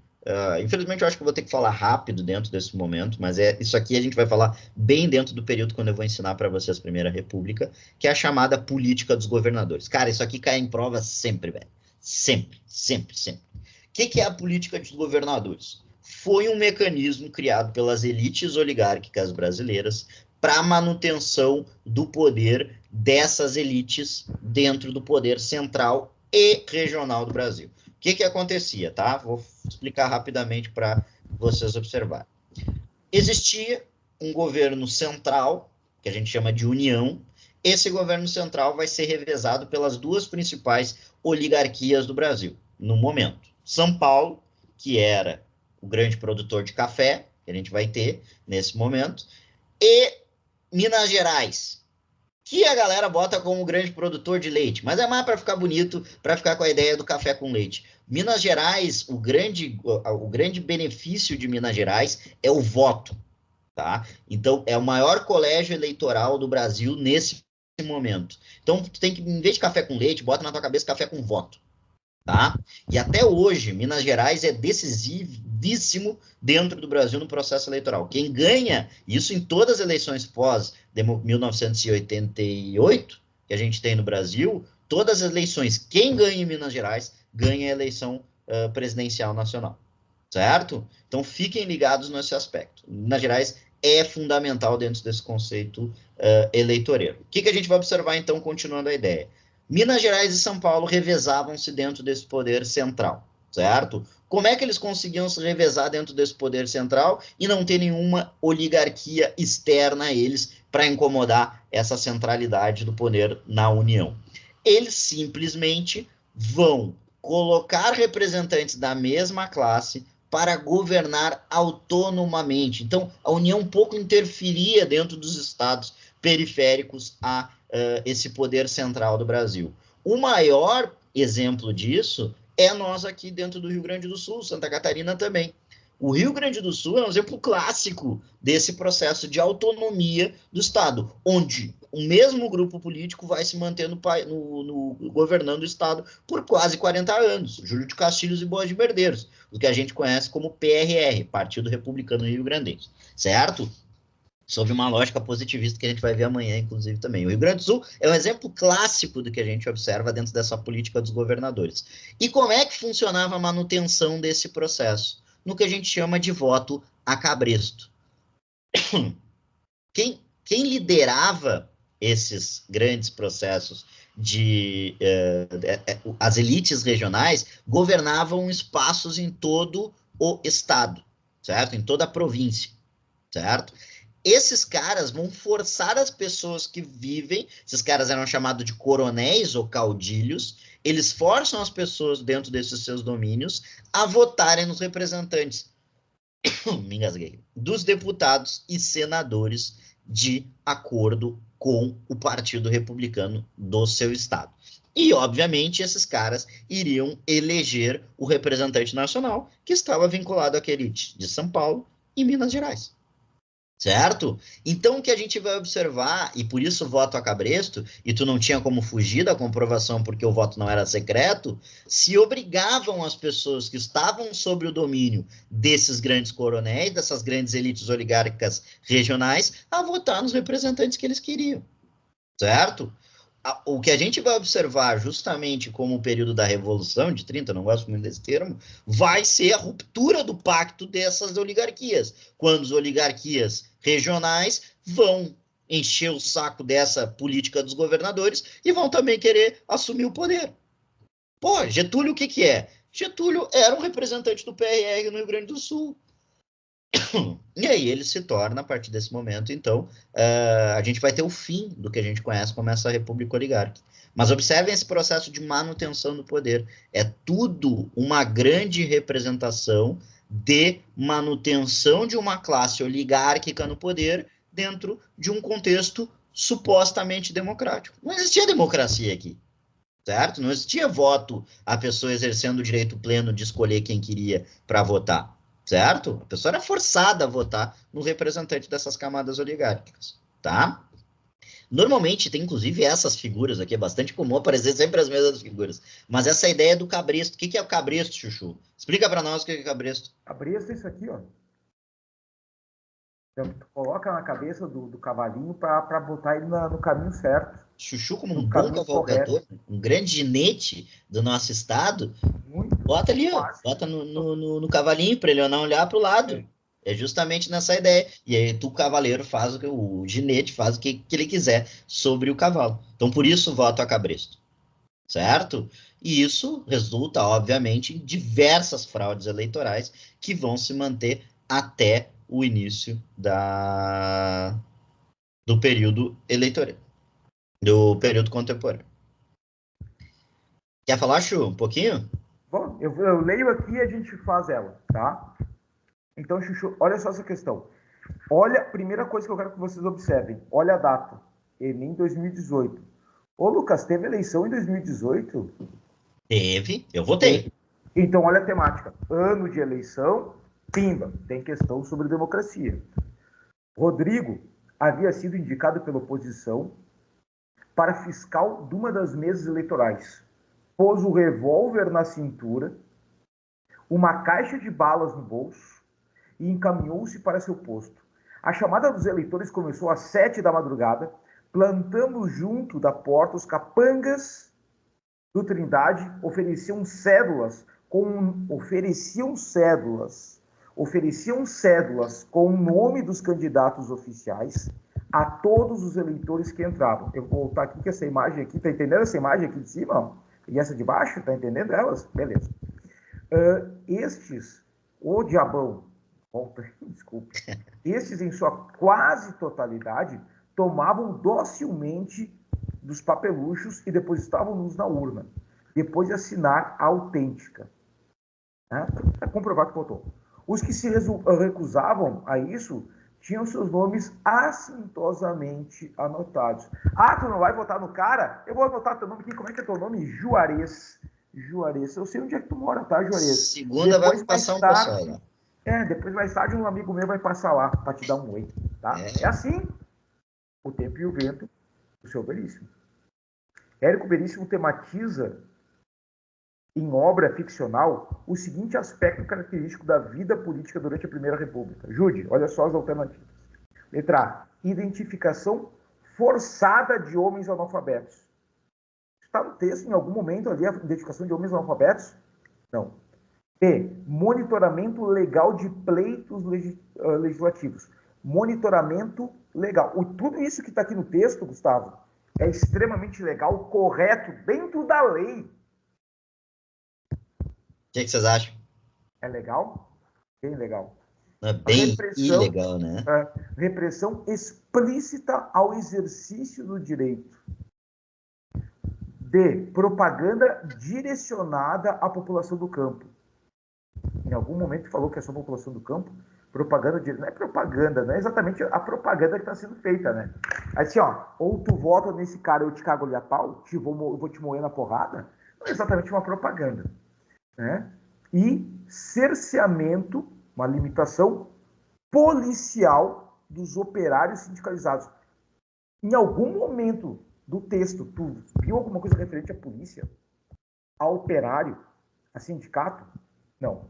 infelizmente eu acho que eu vou ter que falar rápido dentro desse momento, mas isso aqui a gente vai falar bem dentro do período quando eu vou ensinar para vocês a Primeira República, que é a chamada política dos governadores. Cara, isso aqui cai em prova sempre, velho. Sempre, sempre, sempre. O que é a política dos governadores? Foi um mecanismo criado pelas elites oligárquicas brasileiras para a manutenção do poder dessas elites dentro do poder central e regional do Brasil. O que acontecia, tá? Vou explicar rapidamente para vocês observarem. Existia um governo central, que a gente chama de União. Esse governo central vai ser revezado pelas duas principais oligarquias do Brasil, no momento. São Paulo, que era o grande produtor de café, que a gente vai ter nesse momento, e Minas Gerais, que a galera bota como grande produtor de leite, mas é mais para ficar bonito, para ficar com a ideia do café com leite. Minas Gerais, o grande benefício de Minas Gerais é o voto, tá? Então, é o maior colégio eleitoral do Brasil nesse momento. Então, tu tem que, em vez de café com leite, bota na tua cabeça café com voto, tá? E até hoje, Minas Gerais é decisivíssimo dentro do Brasil no processo eleitoral. Quem ganha, isso em todas as eleições pós 1988, que a gente tem no Brasil, todas as eleições, quem ganha em Minas Gerais, ganha a eleição presidencial nacional, certo? Então, fiquem ligados nesse aspecto. Minas Gerais é fundamental dentro desse conceito eleitoreiro. O que a gente vai observar, então, continuando a ideia? Minas Gerais e São Paulo revezavam-se dentro desse poder central, certo? Como é que eles conseguiam se revezar dentro desse poder central e não ter nenhuma oligarquia externa a eles para incomodar essa centralidade do poder na União? Eles simplesmente vão colocar representantes da mesma classe para governar autonomamente. Então, a União um pouco interferia dentro dos estados periféricos a esse poder central do Brasil. O maior exemplo disso é nós aqui dentro do Rio Grande do Sul, Santa Catarina também. O Rio Grande do Sul é um exemplo clássico desse processo de autonomia do Estado, onde o mesmo grupo político vai se mantendo governando o Estado por quase 40 anos, Júlio de Castilhos e Boas de Merdeiros, o que a gente conhece como PRR, Partido Republicano Rio Grandense, certo? Sob uma lógica positivista que a gente vai ver amanhã, inclusive, também. O Rio Grande do Sul é um exemplo clássico do que a gente observa dentro dessa política dos governadores. E como é que funcionava a manutenção desse processo? No que a gente chama de voto a cabresto. Quem liderava esses grandes processos as elites regionais governavam espaços em todo o estado, certo? Em toda a província, certo? Esses caras vão forçar as pessoas que vivem, esses caras eram chamados de coronéis ou caudilhos, eles forçam as pessoas dentro desses seus domínios a votarem nos representantes, me engasguei, dos deputados e senadores de acordo com o Partido Republicano do seu estado. E, obviamente, esses caras iriam eleger o representante nacional que estava vinculado àquele de São Paulo e Minas Gerais. Certo? Então, o que a gente vai observar, e por isso o voto a cabresto, e tu não tinha como fugir da comprovação porque o voto não era secreto, se obrigavam as pessoas que estavam sob o domínio desses grandes coronéis, dessas grandes elites oligárquicas regionais, a votar nos representantes que eles queriam. Certo? O que a gente vai observar justamente como o período da Revolução de 30, não gosto muito desse termo, vai ser a ruptura do pacto dessas oligarquias, quando as oligarquias regionais vão encher o saco dessa política dos governadores e vão também querer assumir o poder. Pô, Getúlio o que é? Getúlio era um representante do PRR no Rio Grande do Sul. E aí ele se torna, a partir desse momento, então, a gente vai ter o fim do que a gente conhece como essa república oligárquica. Mas observem esse processo de manutenção do poder. É tudo uma grande representação de manutenção de uma classe oligárquica no poder dentro de um contexto supostamente democrático. Não existia democracia aqui, certo? Não existia voto, a pessoa exercendo o direito pleno de escolher quem queria para votar, certo? A pessoa era forçada a votar no representante dessas camadas oligárquicas, tá? Normalmente tem inclusive essas figuras aqui, é bastante comum aparecer sempre as mesmas figuras, mas essa ideia do cabresto, o que é o cabresto, Chuchu? Explica para nós o que é cabresto. Cabresto é isso aqui, ó. Então, tu coloca na cabeça do cavalinho para botar ele no caminho certo. Chuchu, como um No bom caminho cavalgador, um grande ginete do nosso estado, Muito bota ali, ó, fácil. bota no cavalinho para ele não olhar para o lado. É justamente nessa ideia. E aí o cavaleiro faz o ginete faz o que ele quiser sobre o cavalo. Então, por isso, voto a cabresto. Certo? E isso resulta, obviamente, em diversas fraudes eleitorais que vão se manter até o início do período eleitoral, do período contemporâneo. Quer falar, Chu, um pouquinho? Bom, eu leio aqui e a gente faz ela, tá? Então, Chuchu, olha só essa questão. Olha, primeira coisa que eu quero que vocês observem. Olha a data. Enem 2018. Ô, Lucas, teve eleição em 2018? Teve, eu votei. Então, olha a temática. Ano de eleição, pimba, tem questão sobre democracia. Rodrigo havia sido indicado pela oposição para fiscal de uma das mesas eleitorais. Pôs o revólver na cintura, uma caixa de balas no bolso e encaminhou-se para seu posto. A chamada dos eleitores começou às 7 da madrugada, plantando junto da porta os capangas do Trindade, ofereciam cédulas com o nome dos candidatos oficiais a todos os eleitores que entravam. Eu vou voltar aqui, que essa imagem aqui, tá entendendo essa imagem aqui de cima? Ó? E essa de baixo, tá entendendo elas? Beleza. O diabão, desculpa, estes em sua quase totalidade tomavam docilmente dos papeluchos e depositavam-nos na urna, depois de assinar a autêntica. Para comprovar que votou. Os que se recusavam a isso tinham seus nomes assintosamente anotados. Ah, tu não vai votar no cara? Eu vou anotar teu nome aqui. Como é que é teu nome? Juarez. Juarez. Eu sei onde é que tu mora, tá, Juarez? Segunda depois vai passar um pessoal lá. Depois mais tarde um amigo meu vai passar lá para te dar um oi, tá? É assim. O Tempo e o Vento, do seu Veríssimo. Érico Veríssimo tematiza em obra ficcional o seguinte aspecto característico da vida política durante a Primeira República. Jude, olha só as alternativas. Letra A. Identificação forçada de homens analfabetos. Está no texto, em algum momento, ali, a identificação de homens analfabetos? Não. B. Monitoramento legal de pleitos legislativos. Monitoramento legal. Tudo isso que está aqui no texto, Gustavo, é extremamente legal, correto, dentro da lei. O que vocês acham? É legal? Bem legal. É bem ilegal, né? Repressão explícita ao exercício do direito. D. Propaganda direcionada à população do campo. Em algum momento falou que é só a população do campo. Propaganda, não é propaganda, não é exatamente a propaganda que está sendo feita, né? Assim, ó, ou tu vota nesse cara, eu te cago ali a pau, vou te moer na porrada. Não é exatamente uma propaganda. Né? E cerceamento, uma limitação policial dos operários sindicalizados. Em algum momento do texto, tu viu alguma coisa referente à polícia, a operário, a sindicato? Não.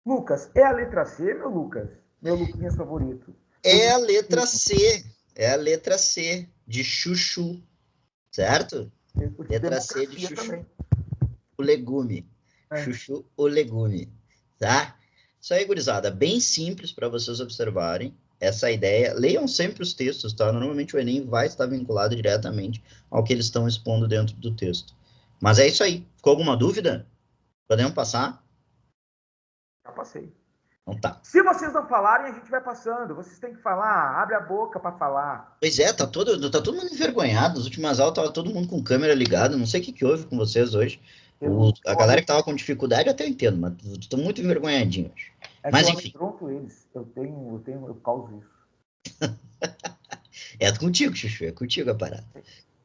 Lucas, é a letra C, meu Lucas? Meu Luquinhas favorito. É a letra C. É a letra C, de Chuchu. Certo? Letra C de Chuchu. Também. O legume. Chuchu, o legume. Tá? Isso aí, gurizada. Bem simples para vocês observarem essa ideia. Leiam sempre os textos, tá? Normalmente o Enem vai estar vinculado diretamente ao que eles estão expondo dentro do texto. Mas é isso aí. Ficou alguma dúvida? Podemos passar? Já passei. Então tá. Se vocês não falarem, a gente vai passando. Vocês têm que falar, abre a boca para falar. Pois é, tá todo mundo envergonhado. Nas últimas aulas tava todo mundo com câmera ligada. Não sei o que houve com vocês hoje. A galera que tava com dificuldade eu até entendo, mas tô muito envergonhadinho hoje. Mas enfim. Pronto eles. Eu causo isso. É contigo, Chuchu, é contigo a parada.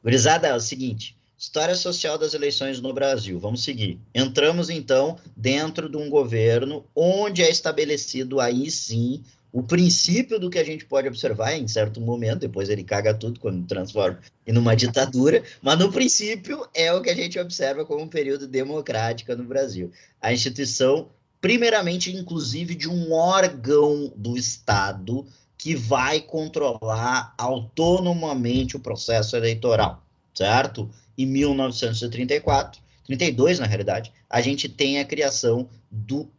Gurizada, é o seguinte, história social das eleições no Brasil, vamos seguir. Entramos, então, dentro de um governo onde é estabelecido aí, sim, o princípio do que a gente pode observar em certo momento, depois ele caga tudo quando transforma em uma ditadura, mas no princípio é o que a gente observa como um período democrático no Brasil. A instituição, primeiramente, inclusive, de um órgão do Estado que vai controlar autonomamente o processo eleitoral, certo? Em 1934, 32 na realidade, a gente tem a criação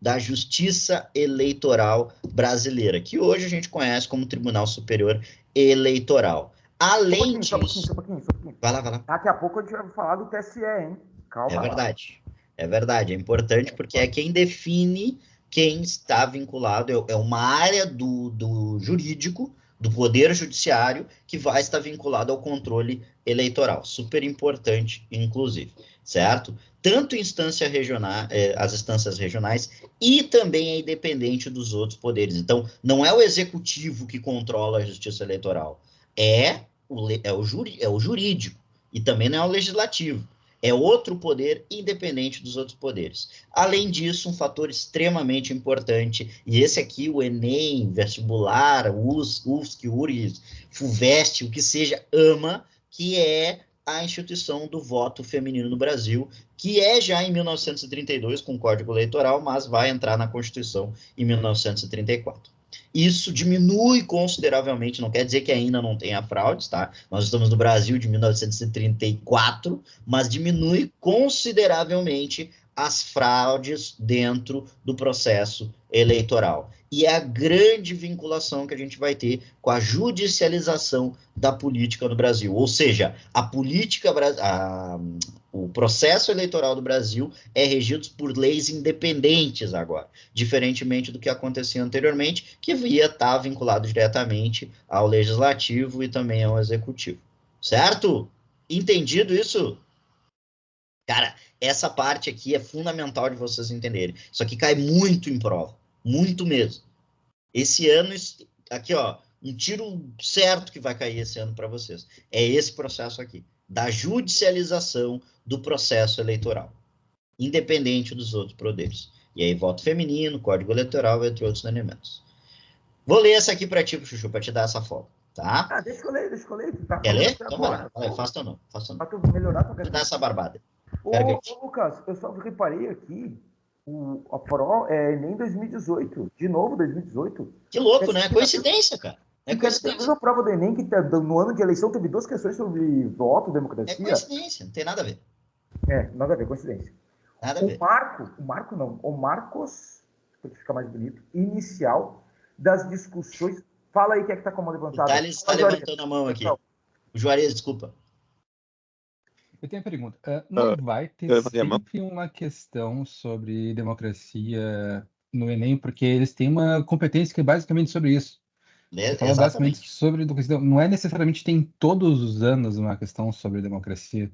da Justiça Eleitoral Brasileira, que hoje a gente conhece como Tribunal Superior Eleitoral. Além disso... Só um pouquinho. Vai lá. Daqui a pouco a gente vai falar do TSE, hein? Calma. É verdade, é importante porque é quem define quem está vinculado, é uma área do jurídico, do poder judiciário, que vai estar vinculado ao controle eleitoral. Super importante, inclusive, certo? Tanto instância regional, as instâncias regionais, e também é independente dos outros poderes. Então, não é o executivo que controla a justiça eleitoral, é o jurídico, e também não é o legislativo. É outro poder independente dos outros poderes. Além disso, um fator extremamente importante, e esse aqui, o Enem, vestibular, UFSC, URGS, FUVEST, o que seja, ama, que é a instituição do voto feminino no Brasil, que é já em 1932 com o Código Eleitoral, mas vai entrar na Constituição em 1934. Isso diminui consideravelmente, não quer dizer que ainda não tenha fraudes, tá? Nós estamos no Brasil de 1934, mas diminui consideravelmente as fraudes dentro do processo eleitoral. E é a grande vinculação que a gente vai ter com a judicialização da política no Brasil. Ou seja, o processo eleitoral do Brasil é regido por leis independentes agora, diferentemente do que acontecia anteriormente, que ia estar vinculado diretamente ao legislativo e também ao executivo. Certo? Entendido isso? Cara, essa parte aqui é fundamental de vocês entenderem. Isso aqui cai muito em prova. Muito mesmo. Esse ano, aqui, ó, um tiro certo que vai cair esse ano para vocês. É esse processo aqui, da judicialização do processo eleitoral, independente dos outros poderes. E aí, voto feminino, código eleitoral, entre outros elementos. Vou ler essa aqui para ti, Chuchu, para te dar essa folga, tá? Deixa eu ler. Tá. Quer ler? Então vai lá. Faça ou não. Pra tu melhorar tua Vou dar essa barbada. Ô, Lucas, eu só reparei aqui, a Pro é Enem 2018. De novo, 2018. Que louco, né? Coincidência, cara. É coincidência. A prova do Enem, que no ano de eleição teve 2 questões sobre voto, democracia. É coincidência, não tem nada a ver. Nada a ver, coincidência. Nada a ver. O Marcos, para ficar mais bonito, inicial das discussões. Fala aí quem é que tá com a mão levantada. Ele está levantando a mão aqui. O Juarez, desculpa. Eu tenho uma pergunta. Não vai ter sempre uma questão sobre democracia no Enem, porque eles têm uma competência que é basicamente sobre isso. Fala basicamente sobre democracia. Não é necessariamente tem todos os anos uma questão sobre democracia.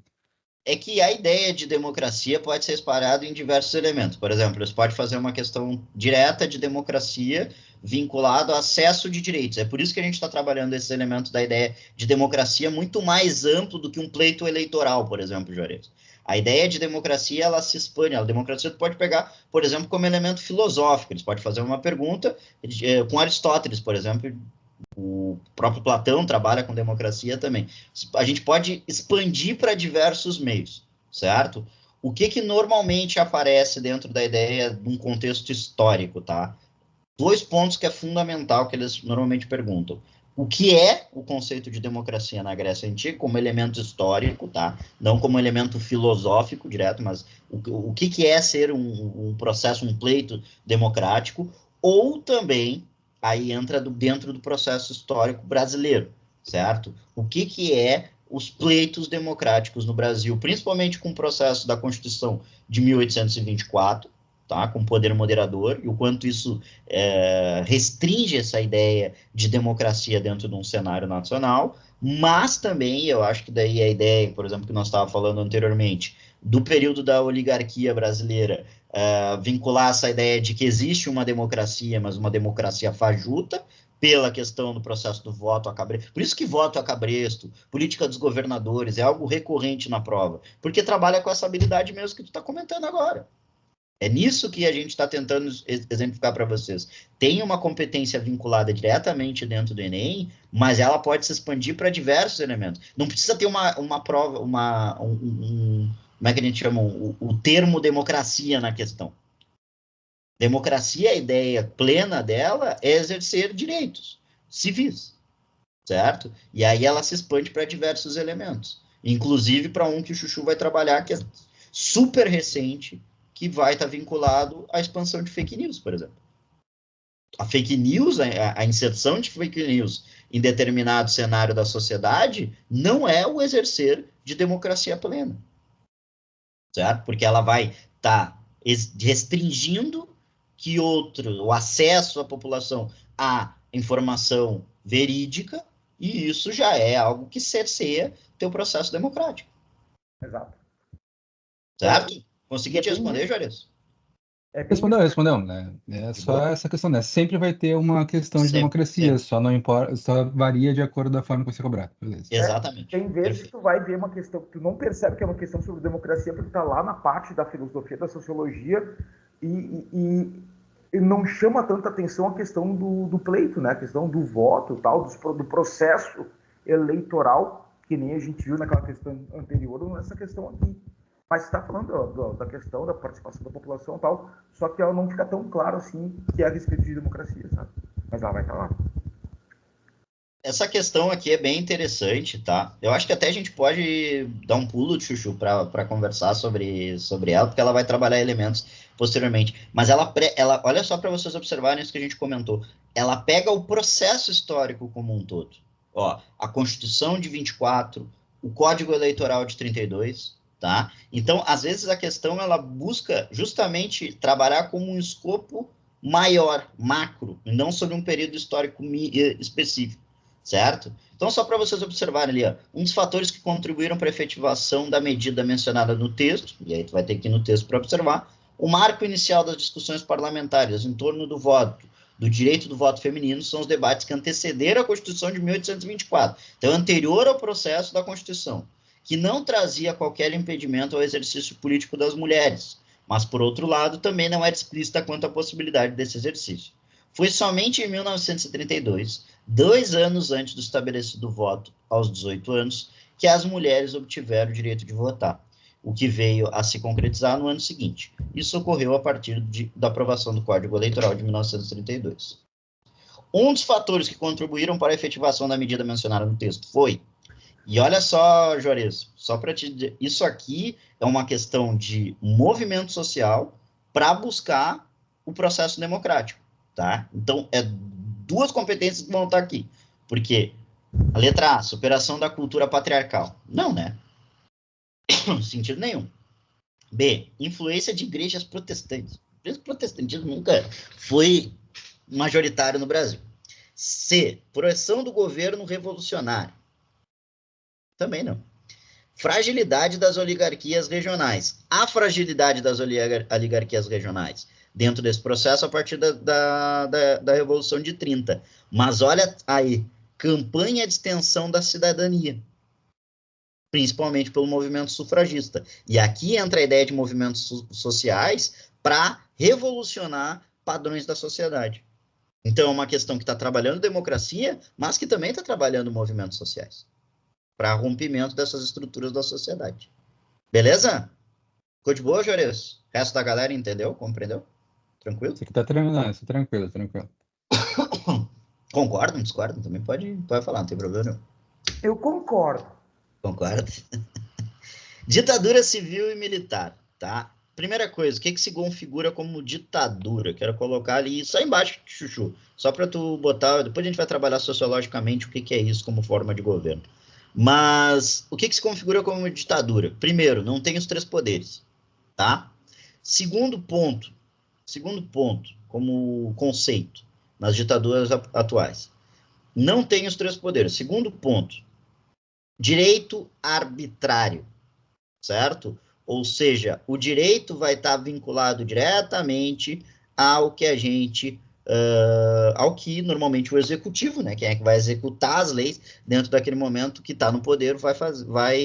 É que a ideia de democracia pode ser espalhada em diversos elementos. Por exemplo, eles podem fazer uma questão direta de democracia vinculado ao acesso de direitos. É por isso que a gente está trabalhando esses elementos da ideia de democracia muito mais amplo do que um pleito eleitoral, por exemplo, Juarez. A ideia de democracia, ela se expande. A democracia tu pode pegar, por exemplo, como elemento filosófico. Eles podem fazer uma pergunta com Aristóteles, por exemplo. O próprio Platão trabalha com democracia também. A gente pode expandir para diversos meios, certo? O que normalmente aparece dentro da ideia de um contexto histórico, tá? 2 pontos que é fundamental que eles normalmente perguntam. O que é o conceito de democracia na Grécia Antiga como elemento histórico, tá? Não como elemento filosófico direto, mas o que é ser um processo, um pleito democrático, ou também aí entra dentro do processo histórico brasileiro, certo? O que é os pleitos democráticos no Brasil, principalmente com o processo da Constituição de 1824, tá? Com poder moderador, e o quanto isso restringe essa ideia de democracia dentro de um cenário nacional, mas também, eu acho que daí a ideia, por exemplo, que nós estávamos falando anteriormente, do período da oligarquia brasileira, vincular essa ideia de que existe uma democracia, mas uma democracia fajuta, pela questão do processo do voto a cabresto. Por isso que voto a cabresto, política dos governadores, é algo recorrente na prova, porque trabalha com essa habilidade mesmo que tu está comentando agora. É nisso que a gente está tentando exemplificar para vocês. Tem uma competência vinculada diretamente dentro do Enem, mas ela pode se expandir para diversos elementos. Não precisa ter uma prova, como é que a gente chama? O termo democracia na questão. Democracia, a ideia plena dela é exercer direitos civis, certo? E aí ela se expande para diversos elementos, inclusive para um que o Chuchu vai trabalhar, que é super recente, que vai estar vinculado à expansão de fake news, por exemplo. A fake news, a inserção de fake news em determinado cenário da sociedade não é o exercer de democracia plena, certo? Porque ela vai estar restringindo que o acesso à população à informação verídica, e isso já é algo que cerceia teu processo democrático. Exato. Certo? Consegui te responder, Juarez? Respondeu, né? É só essa questão, né? Sempre vai ter uma questão de democracia, só não importa, só varia de acordo da forma que você cobrar. Beleza. Exatamente. Tem vezes que tu vai ver uma questão que tu não percebe que é uma questão sobre democracia, porque tá lá na parte da filosofia, da sociologia, e não chama tanta atenção a questão do pleito, né? A questão do voto, tal, do processo eleitoral, que nem a gente viu naquela questão anterior, nessa questão aqui. Mas está falando da questão da participação da população e tal, só que ela não fica tão claro assim que é a respeito de democracia, sabe? Mas ela vai estar lá. Essa questão aqui é bem interessante, tá? Eu acho que até a gente pode dar um pulo de Chuchu para conversar sobre ela, porque ela vai trabalhar elementos posteriormente. Mas ela olha só para vocês observarem isso que a gente comentou. Ela pega o processo histórico como um todo. Ó, a Constituição de 24, o Código Eleitoral de 32, tá? Então, às vezes a questão ela busca justamente trabalhar como um escopo maior, macro, e não sobre um período histórico específico. Certo? Então, só para vocês observarem ali, ó, um dos fatores que contribuíram para a efetivação da medida mencionada no texto, e aí tu vai ter que ir no texto para observar, o marco inicial das discussões parlamentares em torno do voto, do direito do voto feminino, são os debates que antecederam a Constituição de 1824, então anterior ao processo da Constituição, que não trazia qualquer impedimento ao exercício político das mulheres, mas, por outro lado, também não era explícita quanto à possibilidade desse exercício. Foi somente em 1932, 2 anos antes do estabelecido voto aos 18 anos, que as mulheres obtiveram o direito de votar, o que veio a se concretizar no ano seguinte. Isso ocorreu a partir da aprovação do Código Eleitoral de 1932. Um dos fatores que contribuíram para a efetivação da medida mencionada no texto foi, e olha só, Juarez, só para te dizer, isso aqui é uma questão de movimento social para buscar o processo democrático. Tá? Então, é 2 competências que vão estar aqui. Porque a letra A, superação da cultura patriarcal. Não, né? Sentido nenhum. B, influência de igrejas protestantes. O protestantismo nunca foi majoritário no Brasil. C, projeção do governo revolucionário. Também não. Fragilidade das oligarquias regionais. A fragilidade das oligarquias regionais dentro desse processo a partir da Revolução de 30. Mas olha aí, campanha de extensão da cidadania, principalmente pelo movimento sufragista. E aqui entra a ideia de movimentos sociais para revolucionar padrões da sociedade. Então é uma questão que está trabalhando democracia, mas que também está trabalhando movimentos sociais, para rompimento dessas estruturas da sociedade. Beleza? Ficou de boa, Juarez? O resto da galera entendeu? Compreendeu? Tranquilo? Isso aqui tá tranquilo. Concordam, discordam? Também pode falar, não tem problema não. Eu concordo. Concorda? Ditadura civil e militar, tá? Primeira coisa, o que se configura como ditadura? Quero colocar ali, só embaixo, Chuchu, só para tu botar, depois a gente vai trabalhar sociologicamente o que é isso como forma de governo. Mas o que se configura como ditadura? Primeiro, não tem os 3 poderes, tá? Segundo ponto, como conceito, nas ditaduras atuais, não tem os 3 poderes. Segundo ponto, direito arbitrário, certo? Ou seja, o direito vai estar vinculado diretamente ao que a gente ao que normalmente o executivo, né, quem é que vai executar as leis dentro daquele momento que está no poder, vai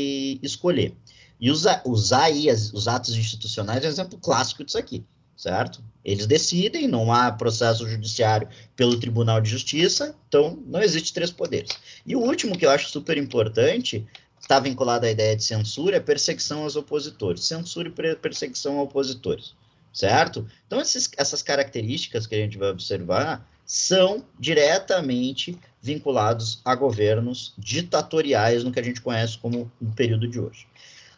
escolher. E usar aí os atos institucionais é um exemplo clássico disso aqui, certo? Eles decidem, não há processo judiciário pelo Tribunal de Justiça, então não existe três poderes. E o último que eu acho super importante, está vinculado à ideia de censura, é perseguição aos opositores. Censura e perseguição a opositores, certo? Então, essas características que a gente vai observar são diretamente vinculados a governos ditatoriais no que a gente conhece como o período de hoje.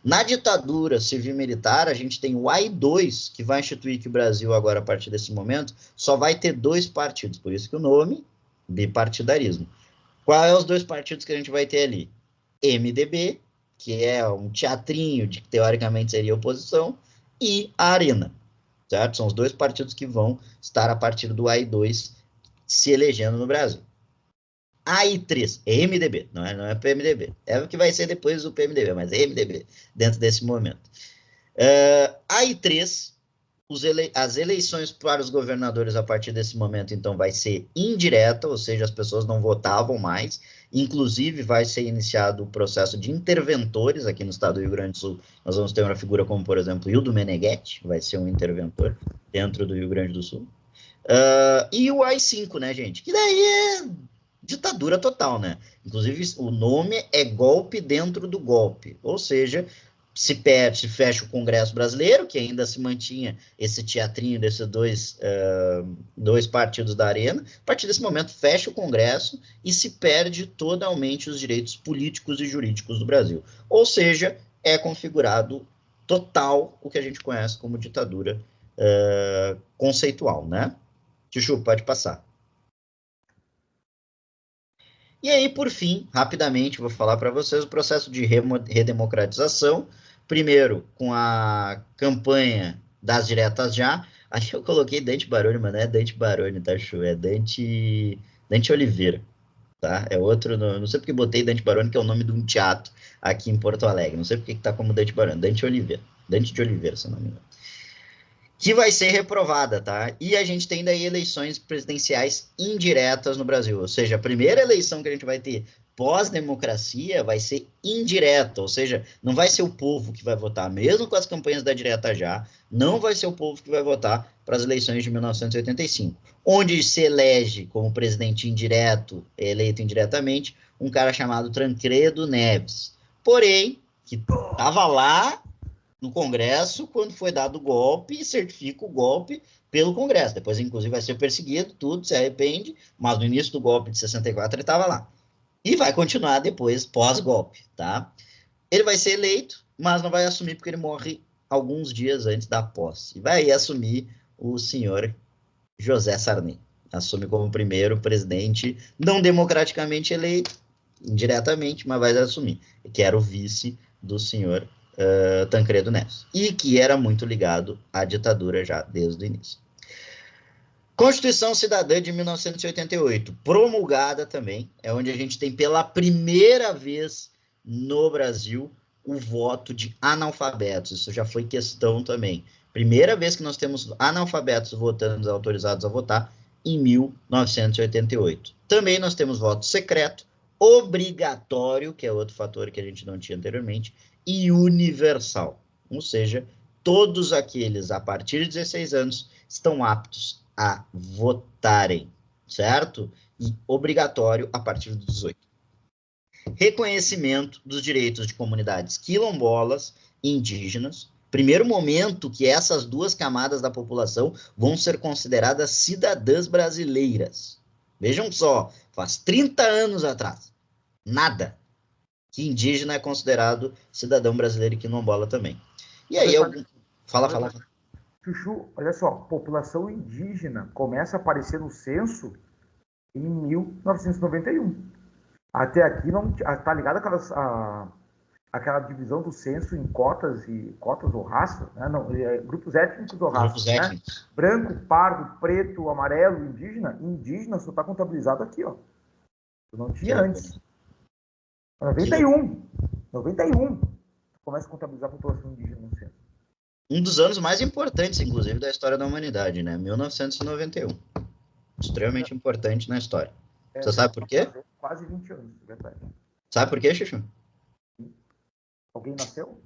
Na ditadura civil-militar, a gente tem o AI-2, que vai instituir que o Brasil, agora, a partir desse momento, só vai ter 2 partidos, por isso que o nome, bipartidarismo. Quais são os 2 partidos que a gente vai ter ali? MDB, que é um teatrinho de que teoricamente seria oposição, e a Arena, certo? São os 2 partidos que vão estar a partir do AI-2 se elegendo no Brasil. AI-3 é MDB, não é PMDB. É o que vai ser depois do PMDB, mas é MDB dentro desse momento. AI-3, as eleições para os governadores a partir desse momento, então, vai ser indireta, ou seja, as pessoas não votavam mais. Inclusive, vai ser iniciado o processo de interventores aqui no estado do Rio Grande do Sul. Nós vamos ter uma figura como, por exemplo, Hildo Meneghetti, vai ser um interventor dentro do Rio Grande do Sul. E o AI-5, né, gente? Que daí é ditadura total, né? Inclusive, o nome é golpe dentro do golpe. Ou seja, se fecha o Congresso Brasileiro, que ainda se mantinha esse teatrinho desses dois partidos da Arena. A partir desse momento, fecha o Congresso e se perde totalmente os direitos políticos e jurídicos do Brasil. Ou seja, é configurado total o que a gente conhece como ditadura conceitual, né? Chuchu, pode passar. E aí, por fim, rapidamente, vou falar para vocês o processo de redemocratização. Primeiro, com a campanha das diretas já. Aí eu coloquei Dante Baroni, mas não é Dante Baroni, tá, Chu? É Dante Oliveira, tá? É outro, não sei porque botei Dante Baroni, que é o nome de um teatro aqui em Porto Alegre. Não sei porque que tá como Dante Baroni. Dante Oliveira. Dante de Oliveira, se não me engano. Que vai ser reprovada, tá? E a gente tem daí eleições presidenciais indiretas no Brasil, ou seja, a primeira eleição que a gente vai ter pós-democracia vai ser indireta, ou seja, não vai ser o povo que vai votar, mesmo com as campanhas da direta já, não vai ser o povo que vai votar para as eleições de 1985, onde se elege como presidente indireto, eleito indiretamente, um cara chamado Tancredo Neves, porém, que estava lá no Congresso, quando foi dado o golpe, e certifica o golpe pelo Congresso. Depois, inclusive, vai ser perseguido, tudo, se arrepende, mas no início do golpe de 64 ele estava lá. E vai continuar depois, pós-golpe, tá? Ele vai ser eleito, mas não vai assumir porque ele morre alguns dias antes da posse. E vai assumir o senhor José Sarney. Assume como primeiro presidente não democraticamente eleito, indiretamente, mas vai assumir, que era o vice do senhor Tancredo Neves, e que era muito ligado à ditadura já desde o início. Constituição Cidadã de 1988, promulgada também, é onde a gente tem pela primeira vez no Brasil o voto de analfabetos, isso já foi questão também. Primeira vez que nós temos analfabetos votando, autorizados a votar, em 1988. Também nós temos voto secreto, obrigatório, que é outro fator que a gente não tinha anteriormente, e universal, ou seja, todos aqueles a partir de 16 anos estão aptos a votarem, certo? E obrigatório a partir dos 18. Reconhecimento dos direitos de comunidades quilombolas e indígenas. Primeiro momento que essas duas camadas da população vão ser consideradas cidadãs brasileiras. Vejam só, faz 30 anos atrás, nada. Que indígena é considerado cidadão brasileiro e quilombola também. E aí, fala. Chuchu, olha só, população indígena começa a aparecer no censo em 1991. Até aqui não tá ligado aquela divisão do censo em cotas ou raças, né? Não, grupos étnicos ou raças, grupos étnicos. Né? Branco, pardo, preto, amarelo, indígena só está contabilizado aqui, ó. Não tinha antes. 91. Começa a contabilizar a população indígena no censo. Um dos anos mais importantes, inclusive, da história da humanidade, né? 1991. extremamente importante na história. É, Você sabe por quê? Quase 20 anos, verdade. Sabe por quê, Chuchu? Alguém nasceu?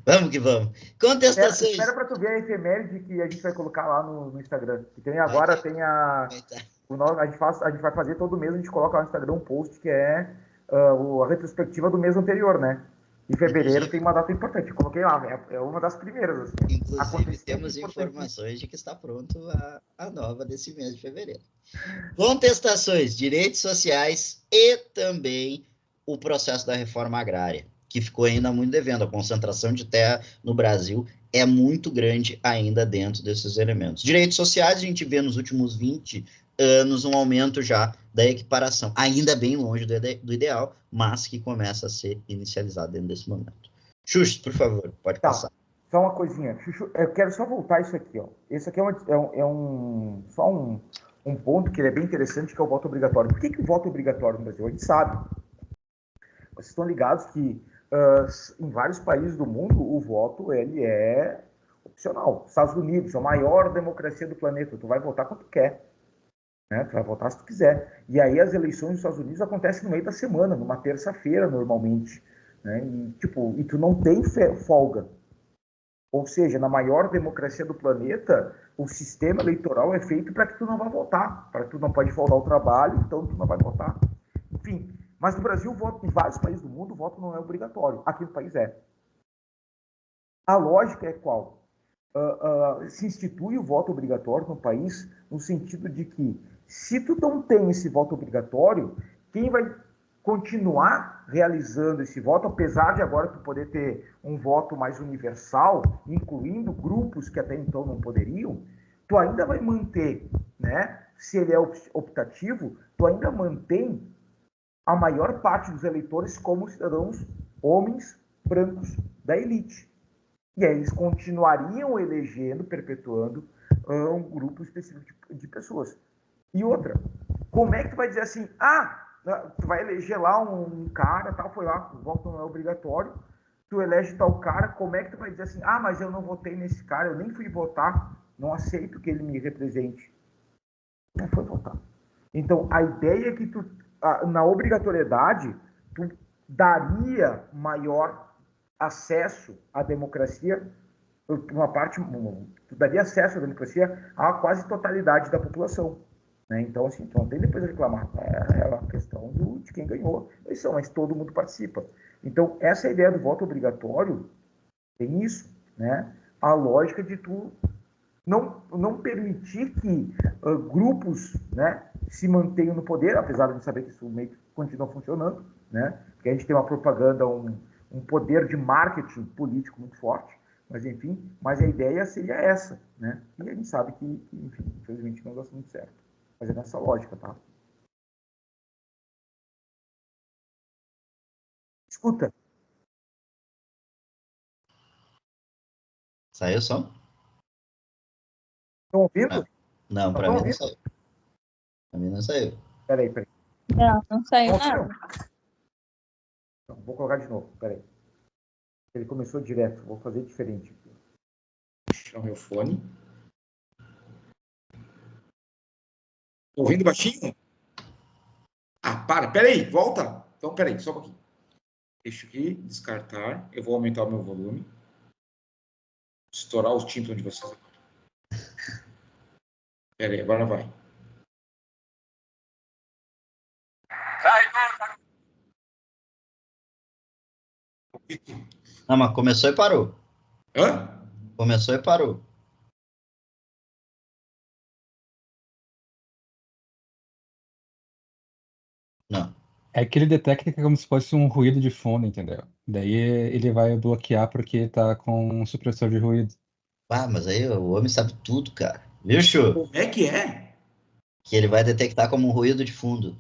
Vamos que vamos. Contestações. Espera para tu ver a efeméride que a gente vai colocar lá no Instagram. Que tem agora, tem a... A gente vai fazer todo mês, a gente coloca lá no Instagram um post que é a retrospectiva do mês anterior, né? Em fevereiro tem uma data importante. Eu coloquei lá, é uma das primeiras. Assim. Inclusive, temos informações de que está pronto a nova desse mês de fevereiro. Contestações, direitos sociais e também o processo da reforma agrária, que ficou ainda muito devendo. A concentração de terra no Brasil é muito grande ainda dentro desses elementos. Direitos sociais, a gente vê nos últimos 20 anos um aumento já da equiparação, ainda bem longe do ideal, mas que começa a ser inicializado dentro desse momento. Xuxa, por favor, pode passar. Só uma coisinha. Xuxa, eu quero só voltar isso aqui. Ó. Esse aqui só um ponto que ele é bem interessante, que é o voto obrigatório. Por que o voto é obrigatório no Brasil? A gente sabe. Vocês estão ligados que em vários países do mundo o voto ele é opcional. Estados Unidos, a maior democracia do planeta. Tu vai votar quando tu quer. Né? Tu vai votar se tu quiser. E aí as eleições nos Estados Unidos acontecem no meio da semana, numa terça-feira normalmente. Né? E tu não tem folga. Ou seja, na maior democracia do planeta, o sistema eleitoral é feito para que tu não vá votar, para que tu não pode faltar o trabalho, então tu não vai votar. Enfim, mas no Brasil, em vários países do mundo, o voto não é obrigatório. Aqui no país é. A lógica é qual? Se institui o voto obrigatório no país no sentido de que, se tu não tem esse voto obrigatório, quem vai continuar realizando esse voto, apesar de agora tu poder ter um voto mais universal, incluindo grupos que até então não poderiam, tu ainda vai manter, né? Se ele é optativo, tu ainda mantém a maior parte dos eleitores como cidadãos homens brancos da elite. E aí eles continuariam elegendo, perpetuando um grupo específico de pessoas. E outra, como é que tu vai dizer assim, tu vai eleger lá um cara, tal, foi lá, o voto não é obrigatório, tu elege tal cara, como é que tu vai dizer assim, mas eu não votei nesse cara, eu nem fui votar, não aceito que ele me represente. Não foi votar. Então, a ideia é que tu, na obrigatoriedade, tu daria maior acesso à democracia, tu daria acesso à democracia à quase totalidade da população. Né? Então, assim, tu não tem depois de reclamar. É a questão de quem ganhou a eleição, mas todo mundo participa. Então, essa ideia do voto obrigatório tem isso, né? A lógica de tu não permitir que grupos, né, se mantenham no poder, apesar de a gente saber que isso meio que continua funcionando, né? Porque a gente tem uma propaganda, um poder de marketing político muito forte, mas enfim, mas a ideia seria essa, né? E a gente sabe que enfim, infelizmente não dá muito certo. Mas é nessa lógica, tá? Escuta. Saiu o som? Estão ouvindo? Não, para mim não saiu. Para mim não saiu. Peraí. Não saiu nada. Então, vou colocar de novo, peraí. Ele começou direto, vou fazer diferente aqui. Deixa o meu fone. Tô ouvindo baixinho? Peraí, volta. Então, peraí, só um pouquinho. Deixa aqui, descartar. Eu vou aumentar o meu volume. Estourar os tímpanos de vocês agora. Peraí, agora vai. Não, mas começou e parou. Hã? Começou e parou. Não. É que ele detecta que é como se fosse um ruído de fundo, entendeu? Daí ele vai bloquear porque tá com um supressor de ruído. Mas aí o homem sabe tudo, cara. Viu, Chu? Como é que é? Que ele vai detectar como um ruído de fundo.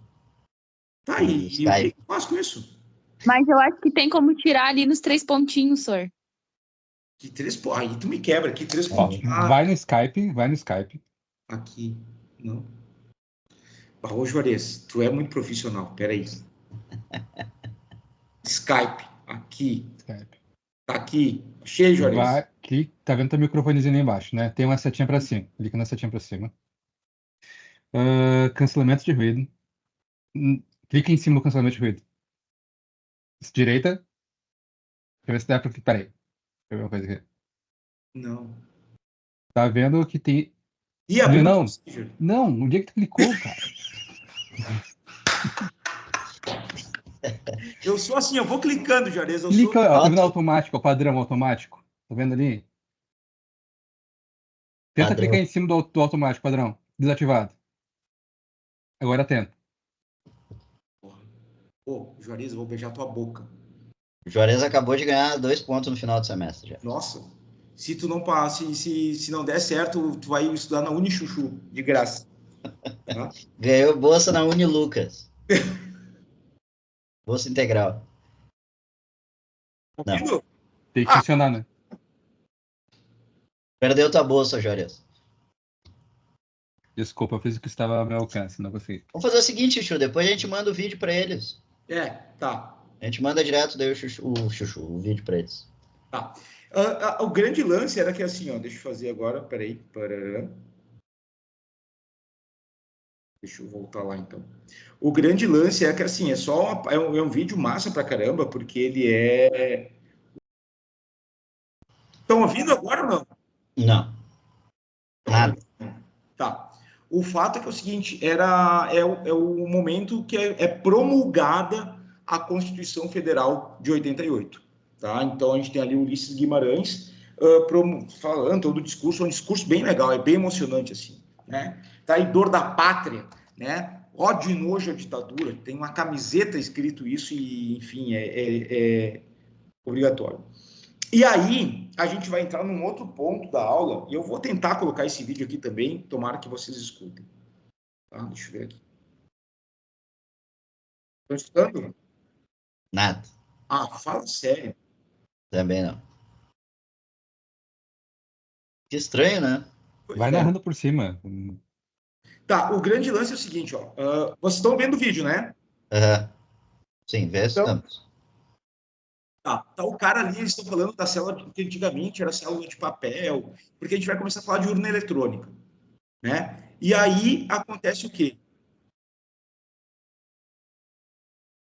Tá aí. E o que eu faço com isso? Mas eu acho que tem como tirar ali nos 3 pontinhos, senhor. Que 3 pontos? Aí tu me quebra. Que 3 Ó, pontos? vai no Skype. Aqui. Não. Ô, Juarez, tu é muito profissional. Peraí. Skype. Aqui. Skype. Tá aqui. Cheio, Juarez. Tá vendo teu microfonezinho ali embaixo, né? Tem uma setinha pra cima. Clica na setinha pra cima. Cancelamento de ruído. Clica em cima do cancelamento de ruído. Direita. Deixa eu ver se dá pra... Peraí. Deixa eu ver uma coisa aqui. Não. Tá vendo que tem... Ih, abriu Não. o Messenger. Não, onde é que tu clicou, cara? Eu sou assim, eu vou clicando, Juarez. Eu Clica, sou... ó, tá vendo automático, o padrão automático? Tá vendo ali? Tenta Padrão. clicar em cima do automático, padrão. Desativado. Agora tenta. Ô, Juarez, eu vou beijar tua boca. O Juarez acabou de ganhar 2 pontos no final do semestre já. Nossa, se tu não passe, se não der certo, tu vai estudar na Unichuchu, de graça. Tá? Ganhou bolsa na Unilucas. Bolsa integral. Não. Ouvindo? Tem que funcionar, né? Perdeu tua bolsa, Juarez. Desculpa, eu fiz o que estava ao meu alcance, não consegui. Vamos fazer o seguinte, Chuchu. Depois a gente manda o vídeo pra eles. Tá. A gente manda direto daí o vídeo pra eles. Tá. O grande lance era que assim, ó, deixa eu fazer agora, peraí. Deixa eu voltar lá, então. O grande lance é que, assim, é um vídeo massa pra caramba, porque ele é... Estão ouvindo agora ou não? Não. Nada. Tá. O fato é que é o seguinte, é o momento que é promulgada a Constituição Federal de 88. Tá? Então, a gente tem ali o Ulisses Guimarães falando todo o discurso, é um discurso bem legal, é bem emocionante, assim, né? Traidor da pátria, né? Ódio e nojo à ditadura, tem uma camiseta escrito isso e, enfim, é obrigatório. E aí, a gente vai entrar num outro ponto da aula, e eu vou tentar colocar esse vídeo aqui também, tomara que vocês escutem. Tá? Deixa eu ver aqui. Estão escutando? Nada. Ah, fala sério. Também não. Que estranho, né? Vai narrando por cima. Tá, o grande lance é o seguinte, ó. Vocês estão vendo o vídeo, né? Sim, vê se Então, estamos. Tá o cara ali, eles estão falando da célula que antigamente era célula de papel, porque a gente vai começar a falar de urna eletrônica, né? E aí acontece o quê?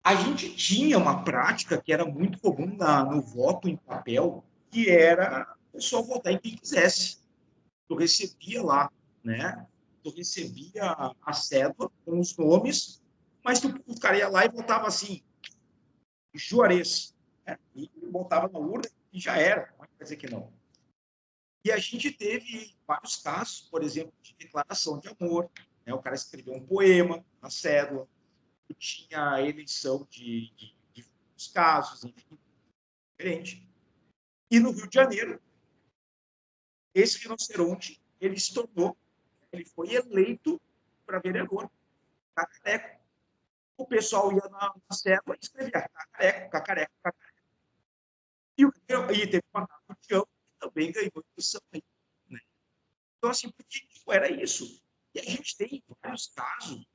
A gente tinha uma prática que era muito comum no voto em papel, que era o pessoal votar em quem quisesse. Tu recebia lá, né? Tu recebia a cédula com os nomes, mas o cara ia lá e votava assim, Juarez, né? E botava na urna e já era, não quer dizer que não. E a gente teve vários casos, por exemplo, de declaração de amor, né? O cara escreveu um poema na cédula, tinha a eleição de casos, enfim, diferente. E no Rio de Janeiro, esse rinoceronte, ele se tornou, ele foi eleito para vereador, Cacareco. O pessoal ia na cédula e escrevia Cacareco, Cacareco, Cacareco. E teve uma Tião que também ganhou eleição. Né? Então, assim, porque era isso. E a gente tem vários casos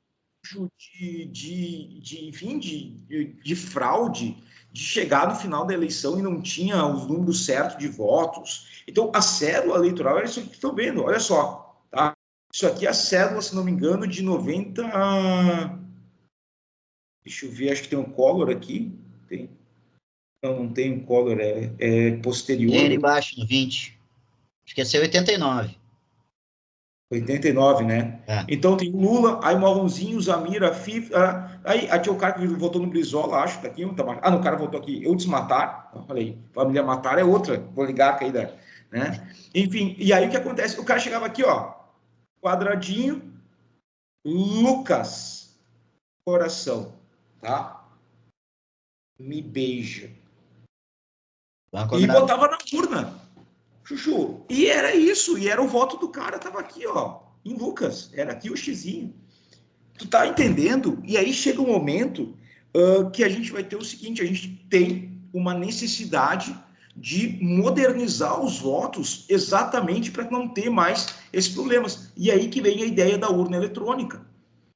de fraude, de chegar no final da eleição e não tinha os números certos de votos. Então, a cédula eleitoral é isso que estão vendo, olha só. Tá? Isso aqui é a cédula, se não me engano, de 90 a... Deixa eu ver, acho que tem um Collor aqui. Tem. Não tem um Collor, é posterior. Tem ali embaixo, no 20. Acho que ia ser 89. 89, né? Então tem o Lula, aí o Marronzinho, o Zamir, a FIFA, aí tinha o cara que votou no Brizola, acho, tá aqui, no cara votou aqui, eu desmatar, eu falei, família Matar é outra, oligarca aí, né? Enfim, e aí o que acontece? O cara chegava aqui, ó, quadradinho, Lucas, coração, tá? Me beija. E botava na urna. Chuchu. E era isso, e era o voto do cara, tava aqui, ó, em Lucas, era aqui o xizinho. Tu tá entendendo? E aí chega um momento que a gente vai ter o seguinte, a gente tem uma necessidade de modernizar os votos exatamente para não ter mais esses problemas. E aí que vem a ideia da urna eletrônica,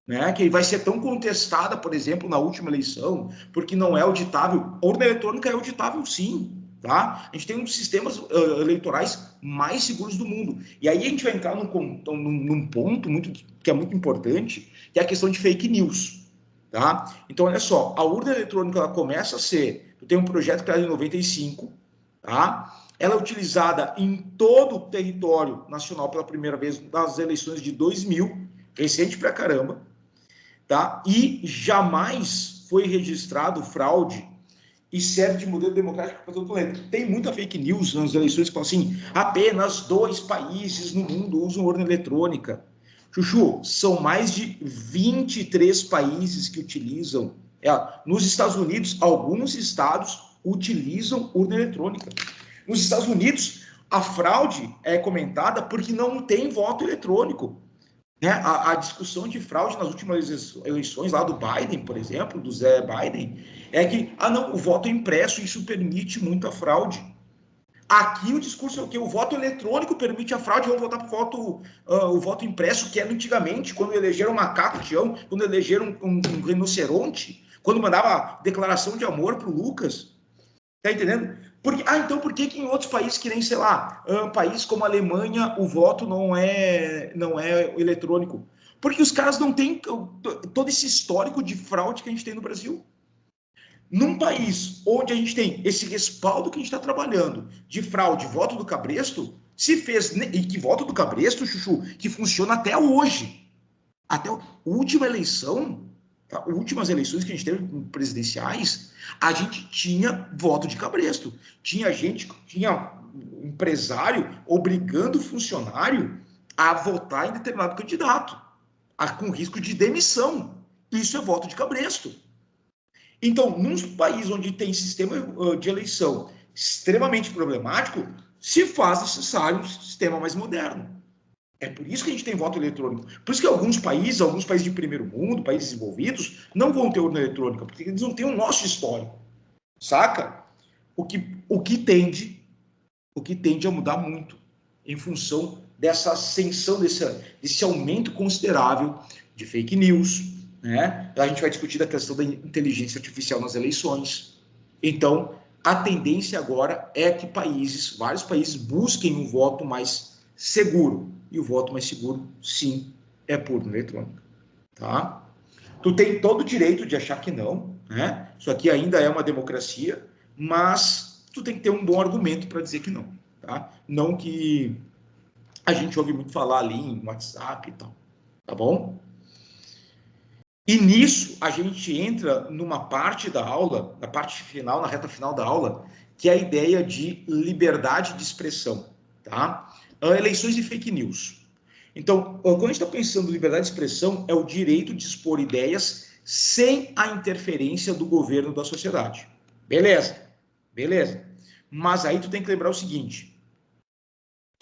né? Que vai ser tão contestada, por exemplo, na última eleição, porque não é auditável. A urna eletrônica é auditável, sim. tá? A gente tem um dos sistemas eleitorais mais seguros do mundo. E aí a gente vai entrar num ponto que é muito importante, que é a questão de fake news, tá? Então, olha só, a urna eletrônica ela começa a ser, tu tem um projeto criado em 95, tá? Ela é utilizada em todo o território nacional pela primeira vez nas eleições de 2000, recente pra caramba, tá? E jamais foi registrado fraude e serve de modelo democrático para todo o planeta. Tem muita fake news nas eleições que falam assim, apenas 2 países no mundo usam urna eletrônica. Chuchu, são mais de 23 países que utilizam. Nos Estados Unidos, alguns estados utilizam urna eletrônica. Nos Estados Unidos, a fraude é comentada porque não tem voto eletrônico. Né? A discussão de fraude nas últimas eleições, lá do Biden, por exemplo, do Zé Biden, é que, não, o voto é impresso, isso permite muita fraude. Aqui o discurso é o que? O voto eletrônico permite a fraude, vamos voltar para o voto impresso, que era antigamente, quando elegeram um macaco, quando elegeram um rinoceronte, quando mandava declaração de amor para o Lucas. Tá entendendo? Então por que em outros países, que nem, sei lá, países como a Alemanha, o voto não é eletrônico? Porque os caras não têm todo esse histórico de fraude que a gente tem no Brasil. Num país onde a gente tem esse respaldo que a gente está trabalhando de fraude, voto do cabresto, se fez, e que voto do cabresto, Chuchu, que funciona até hoje. Até a última eleição, tá? Últimas eleições que a gente teve presidenciais, a gente tinha voto de cabresto. Tinha empresário obrigando o funcionário a votar em determinado candidato, com risco de demissão. Isso é voto de cabresto. Então, num país onde tem sistema de eleição extremamente problemático, se faz necessário um sistema mais moderno. É por isso que a gente tem voto eletrônico. Por isso que alguns países de primeiro mundo, países desenvolvidos, não vão ter urna eletrônica, porque eles não têm o nosso histórico. Saca? O que tende a mudar muito em função dessa ascensão, desse aumento considerável de fake news, né? A gente vai discutir a questão da inteligência artificial nas eleições. Então, a tendência agora é que vários países busquem um voto mais seguro. E o voto mais seguro, sim, é por urna eletrônica. Tá? Tu tem todo o direito de achar que não, né? Isso aqui ainda é uma democracia, mas tu tem que ter um bom argumento para dizer que não. Tá? Não que a gente ouve muito falar ali em WhatsApp e tal. Tá bom? E nisso a gente entra numa parte da aula, na parte final, na reta final da aula, que é a ideia de liberdade de expressão. Tá? Eleições e fake news. Então, quando a gente está pensando em liberdade de expressão, é o direito de expor ideias sem a interferência do governo da sociedade. Beleza. Mas aí tu tem que lembrar o seguinte: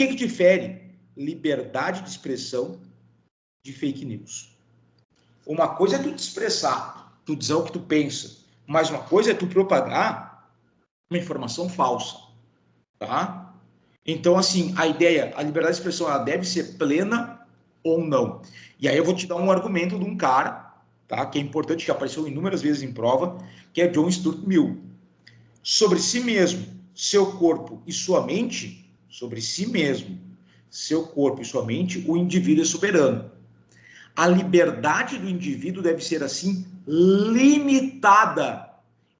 o que difere liberdade de expressão de fake news? Uma coisa é tu te expressar, tu dizer o que tu pensa, mas uma coisa é tu propagar uma informação falsa, tá? Então, assim, a liberdade de expressão, ela deve ser plena ou não. E aí eu vou te dar um argumento de um cara, tá? Que é importante, que apareceu inúmeras vezes em prova, que é John Stuart Mill. Sobre si mesmo, seu corpo e sua mente, sobre si mesmo, seu corpo e sua mente, o indivíduo é soberano. A liberdade do indivíduo deve ser, assim, limitada.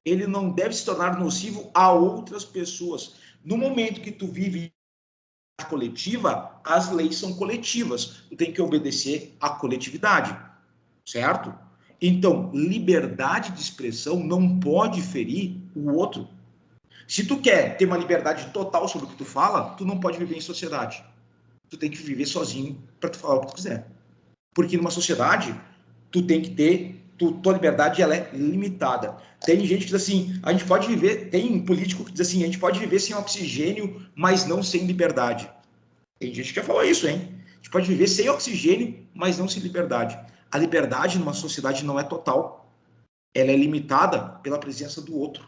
Ele não deve se tornar nocivo a outras pessoas. No momento que tu vive coletiva, as leis são coletivas. Tu tem que obedecer à coletividade, certo? Então, liberdade de expressão não pode ferir o outro. Se tu quer ter uma liberdade total sobre o que tu fala, tu não pode viver em sociedade. Tu tem que viver sozinho para tu falar o que tu quiser. Porque numa sociedade, tu tem que ter, tua liberdade ela é limitada. Tem gente que diz assim, a gente pode viver, tem um político que diz assim, a gente pode viver sem oxigênio, mas não sem liberdade. Tem gente que já falou isso, hein? A gente pode viver sem oxigênio, mas não sem liberdade. A liberdade numa sociedade não é total. Ela é limitada pela presença do outro.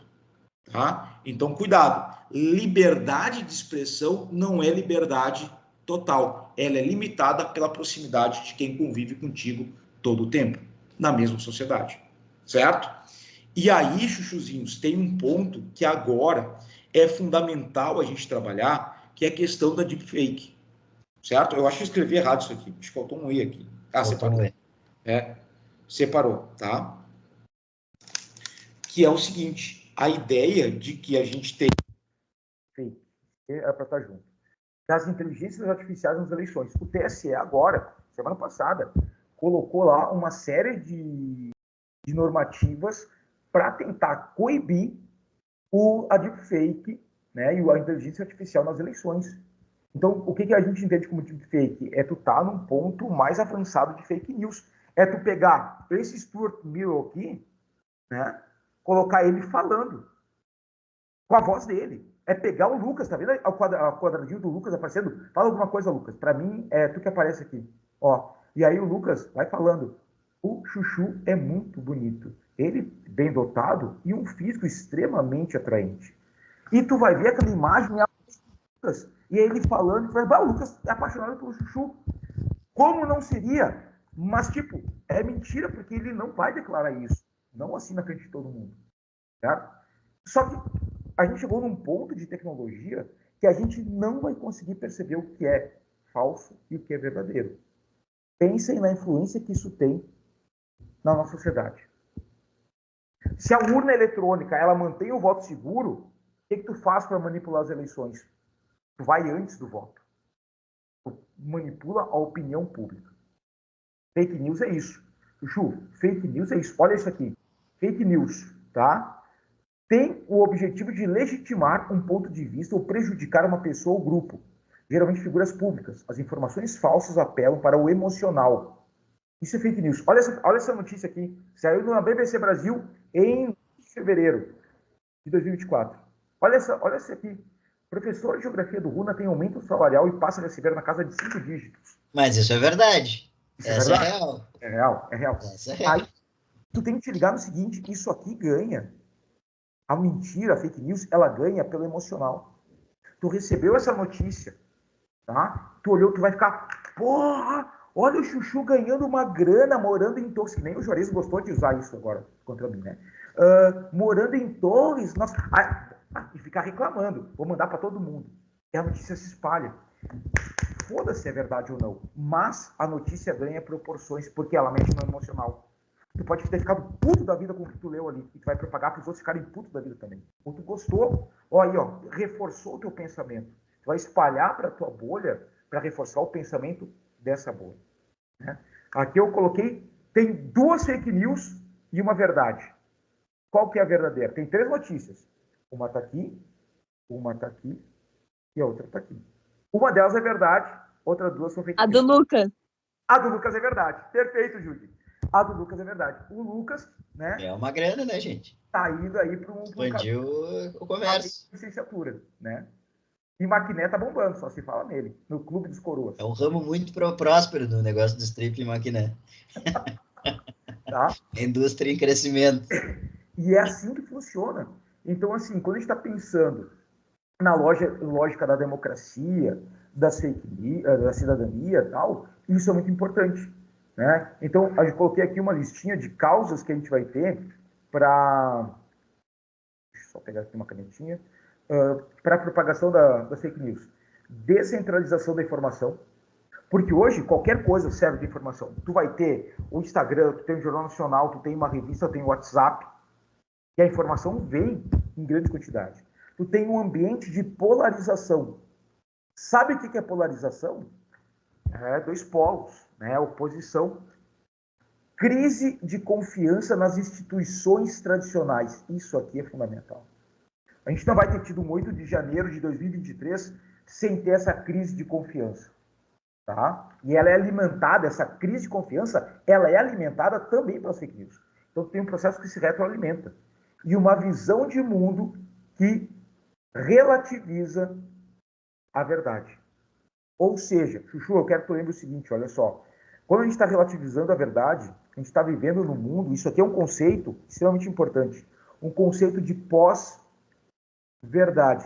Tá? Então, cuidado. Liberdade de expressão não é liberdade total. Ela é limitada pela proximidade de quem convive contigo todo o tempo, na mesma sociedade. Certo? E aí, chuchuzinhos, tem um ponto que agora é fundamental a gente trabalhar, que é a questão da deepfake, certo? Eu acho que eu escrevi errado isso aqui, acho que faltou um E aqui. Ah, separou. Separou, tá? Que é o seguinte, a ideia de que a gente tem fake, é para estar junto, das inteligências artificiais nas eleições. O TSE agora, semana passada, colocou lá uma série de normativas para tentar coibir a deepfake, né, e a inteligência artificial nas eleições. Então, o que a gente entende como deepfake? É tu estar num ponto mais avançado de fake news. É tu pegar esse Stuart Mill aqui, né, colocar ele falando com a voz dele. É pegar o Lucas, tá vendo o quadradinho do Lucas aparecendo? Fala alguma coisa, Lucas. Para mim, é tu que aparece aqui. Ó. E aí o Lucas vai falando. O Chuchu é muito bonito. Ele bem dotado e um físico extremamente atraente. E tu vai ver aquela imagem do Lucas, e ele falando, o Lucas é apaixonado pelo Chuchu. Como não seria? Mas, tipo, é mentira, porque ele não vai declarar isso. Não assim na frente de todo mundo. Certo? Só que a gente chegou num ponto de tecnologia que a gente não vai conseguir perceber o que é falso e o que é verdadeiro. Pensem na influência que isso tem na nossa sociedade. Se a urna eletrônica ela mantém o voto seguro, o que tu faz para manipular as eleições? Tu vai antes do voto. Tu manipula a opinião pública. Fake news é isso. Chuchu, fake news é isso. Olha isso aqui. Fake news, tá? Tem o objetivo de legitimar um ponto de vista ou prejudicar uma pessoa ou grupo, geralmente figuras públicas. As informações falsas apelam para o emocional. Isso é fake news. Olha essa notícia aqui. Saiu na BBC Brasil em fevereiro de 2024. Olha essa aqui. Professor de Geografia do RUNA tem aumento salarial e passa a receber na casa de 5 dígitos. Mas isso é verdade. Essa é real. É real. Essa é real. Aí, tu tem que te ligar no seguinte, isso aqui ganha. A mentira, a fake news, ela ganha pelo emocional. Tu recebeu essa notícia, tá? Tu olhou, tu vai ficar, porra, olha o Chuchu ganhando uma grana, morando em Torres, que nem o Juarez gostou de usar isso agora contra mim, né? Morando em Torres, nossa, e ficar reclamando, vou mandar para todo mundo. E a notícia se espalha. Foda-se se é verdade ou não, mas a notícia ganha proporções, porque ela mexe no emocional. Tu pode ter ficado puto da vida com o que tu leu ali, e tu vai propagar para os outros ficarem putos da vida também. Ou tu gostou, reforçou o teu pensamento. Tu vai espalhar para a tua bolha para reforçar o pensamento dessa bolha. Né? Aqui eu coloquei, tem 2 fake news e uma verdade. Qual que é a verdadeira? Tem 3 notícias. Uma está aqui e a outra está aqui. Uma delas é verdade, outras 2 são fake news. A do Lucas. A do Lucas é verdade. Perfeito, Júlio. A do Lucas é verdade. O Lucas, né? É uma grana, né, gente? Tá indo aí para expandiu o comércio. Licenciatura, né? E Maquiné tá bombando, só se fala nele, no Clube dos Coroas. É um ramo muito próspero no negócio do strip e Maquiné. Tá? Indústria em crescimento. E é assim que funciona. Então, assim, quando a gente está pensando na lógica da democracia, das fake news, da cidadania e tal, isso é muito importante. Né? Então, eu coloquei aqui uma listinha de causas que a gente vai ter para... Deixa eu só pegar aqui uma canetinha. Para a propagação das fake news. Descentralização da informação. Porque hoje, qualquer coisa serve de informação. Tu vai ter o Instagram, tu tem o Jornal Nacional, tu tem uma revista, tu tem o WhatsApp. E a informação vem em grande quantidade. Tu tem um ambiente de polarização. Sabe o que é polarização? 2 polos. Né, oposição, crise de confiança nas instituições tradicionais. Isso aqui é fundamental. A gente não vai ter tido um 8 de janeiro de 2023 sem ter essa crise de confiança. Tá? E ela é alimentada, essa crise de confiança, ela é alimentada também pelas fake news. Então tem um processo que se retroalimenta. E uma visão de mundo que relativiza a verdade. Ou seja, Chuchu, eu quero que tu lembre o seguinte, olha só. Quando a gente está relativizando a verdade, a gente está vivendo no mundo, isso aqui é um conceito extremamente importante. Um conceito de pós-verdade,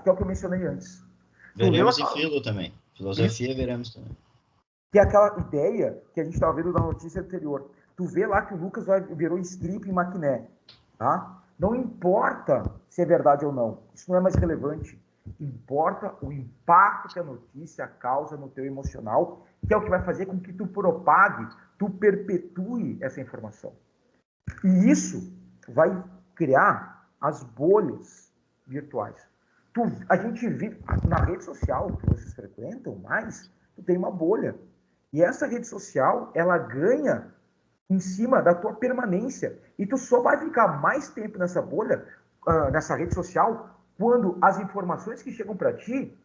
que é o que eu mencionei antes. Veremos em filo também. Filosofia veremos também. Que é aquela ideia que a gente estava vendo na notícia anterior. Tu vê lá que o Lucas virou strip em Maquiné. Tá? Não importa se é verdade ou não. Isso não é mais relevante. Importa o impacto que a notícia causa no teu emocional, que é o que vai fazer com que tu propague, tu perpetue essa informação. E isso vai criar as bolhas virtuais. A gente vive na rede social que vocês frequentam mais, tu tem uma bolha. E essa rede social, ela ganha em cima da tua permanência. E tu só vai ficar mais tempo nessa bolha, nessa rede social, quando as informações que chegam para ti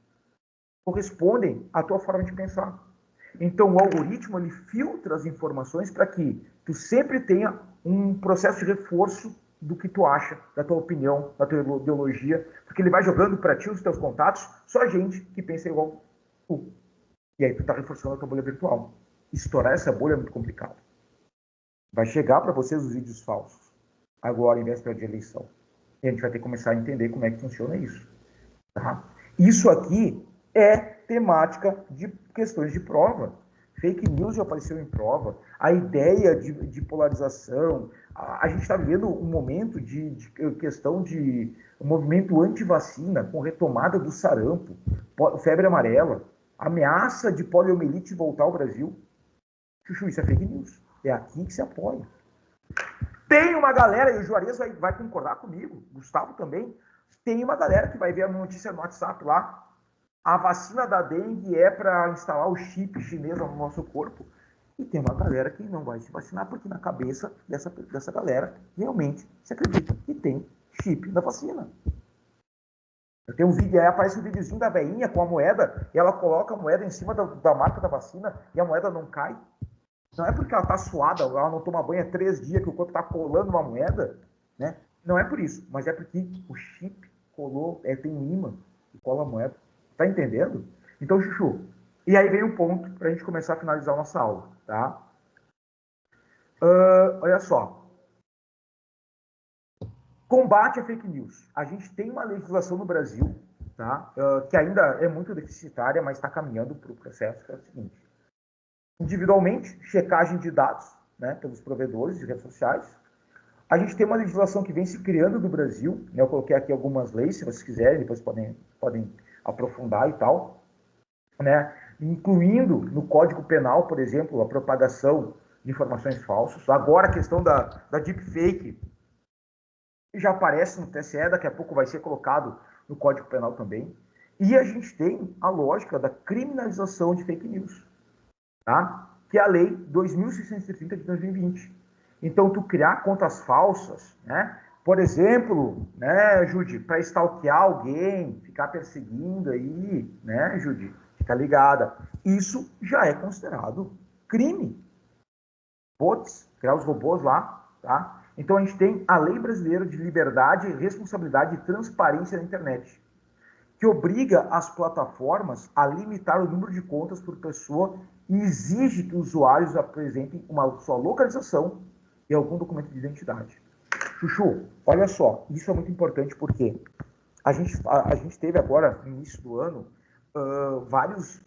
correspondem à tua forma de pensar. Então, o algoritmo, ele filtra as informações para que tu sempre tenha um processo de reforço do que tu acha, da tua opinião, da tua ideologia, porque ele vai jogando para ti, os teus contatos, só gente que pensa igual tu. E aí tu tá reforçando a tua bolha virtual. Estourar essa bolha é muito complicado. Vai chegar para vocês os vídeos falsos, agora, em véspera de eleição. E a gente vai ter que começar a entender como é que funciona isso. Tá? Isso aqui é temática de questões de prova. Fake news já apareceu em prova. A ideia de polarização. A gente está vivendo um momento de questão de um movimento anti-vacina, com retomada do sarampo, febre amarela, ameaça de poliomielite voltar ao Brasil. Chuchu, isso é fake news. É aqui que se apoia. Tem uma galera, e o Juarez vai concordar comigo, Gustavo também, tem uma galera que vai ver a notícia no WhatsApp lá, a vacina da dengue é para instalar o chip chinês no nosso corpo. E tem uma galera que não vai se vacinar, porque na cabeça dessa galera realmente se acredita que tem chip na vacina. Eu tenho um vídeo aí, aparece um videozinho da veinha com a moeda, e ela coloca a moeda em cima da marca da vacina, e a moeda não cai. Não é porque ela está suada, ela não toma banho há 3 dias, que o corpo está colando uma moeda, né? Não é por isso, mas é porque o chip colou, tem um imã que cola a moeda. Tá entendendo? Então, Chuchu, e aí vem o ponto para a gente começar a finalizar a nossa aula, tá? Olha só. Combate a fake news. A gente tem uma legislação no Brasil, tá? Que ainda é muito deficitária, mas está caminhando para o processo, que é o seguinte. Individualmente, checagem de dados, né, pelos provedores de redes sociais. A gente tem uma legislação que vem se criando no Brasil, né? Eu coloquei aqui algumas leis, se vocês quiserem, depois podem aprofundar e tal, né? Incluindo no Código Penal, por exemplo, a propagação de informações falsas. Agora a questão da deepfake já aparece no TSE, daqui a pouco vai ser colocado no Código Penal também. E a gente tem a lógica da criminalização de fake news, tá? Que é a Lei 2.630 de 2020. Então, tu criar contas falsas, né? Por exemplo, né, Judy, para stalkear alguém, ficar perseguindo aí, né, Judy? Fica ligada. Isso já é considerado crime. Bots, criar os robôs lá, tá? Então a gente tem a Lei Brasileira de Liberdade, Responsabilidade e Transparência na Internet, que obriga as plataformas a limitar o número de contas por pessoa e exige que os usuários apresentem uma sua localização e algum documento de identidade. Chuchu, olha só, isso é muito importante porque a gente teve agora, no início do ano, vários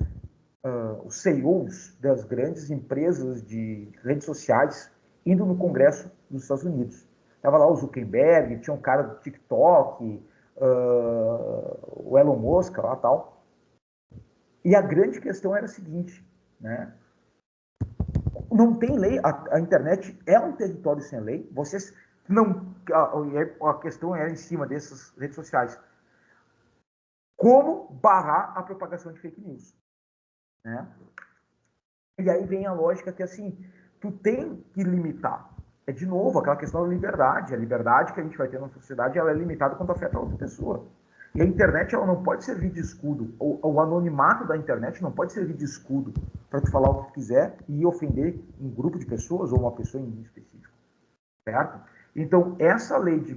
os CEOs das grandes empresas de redes sociais indo no Congresso dos Estados Unidos. Estava lá o Zuckerberg, tinha um cara do TikTok, o Elon Musk lá e tal. E a grande questão era a seguinte, né? Não tem lei, a internet é um território sem lei, vocês não... A questão era em cima dessas redes sociais. Como barrar a propagação de fake news? Né? E aí vem a lógica que, assim, tu tem que limitar. É, de novo, aquela questão da liberdade. A liberdade que a gente vai ter na sociedade, ela é limitada quando afeta a outra pessoa. E a internet, ela não pode servir de escudo. O anonimato da internet não pode servir de escudo para tu falar o que tu quiser e ofender um grupo de pessoas ou uma pessoa em específico. Certo? Então, essa lei de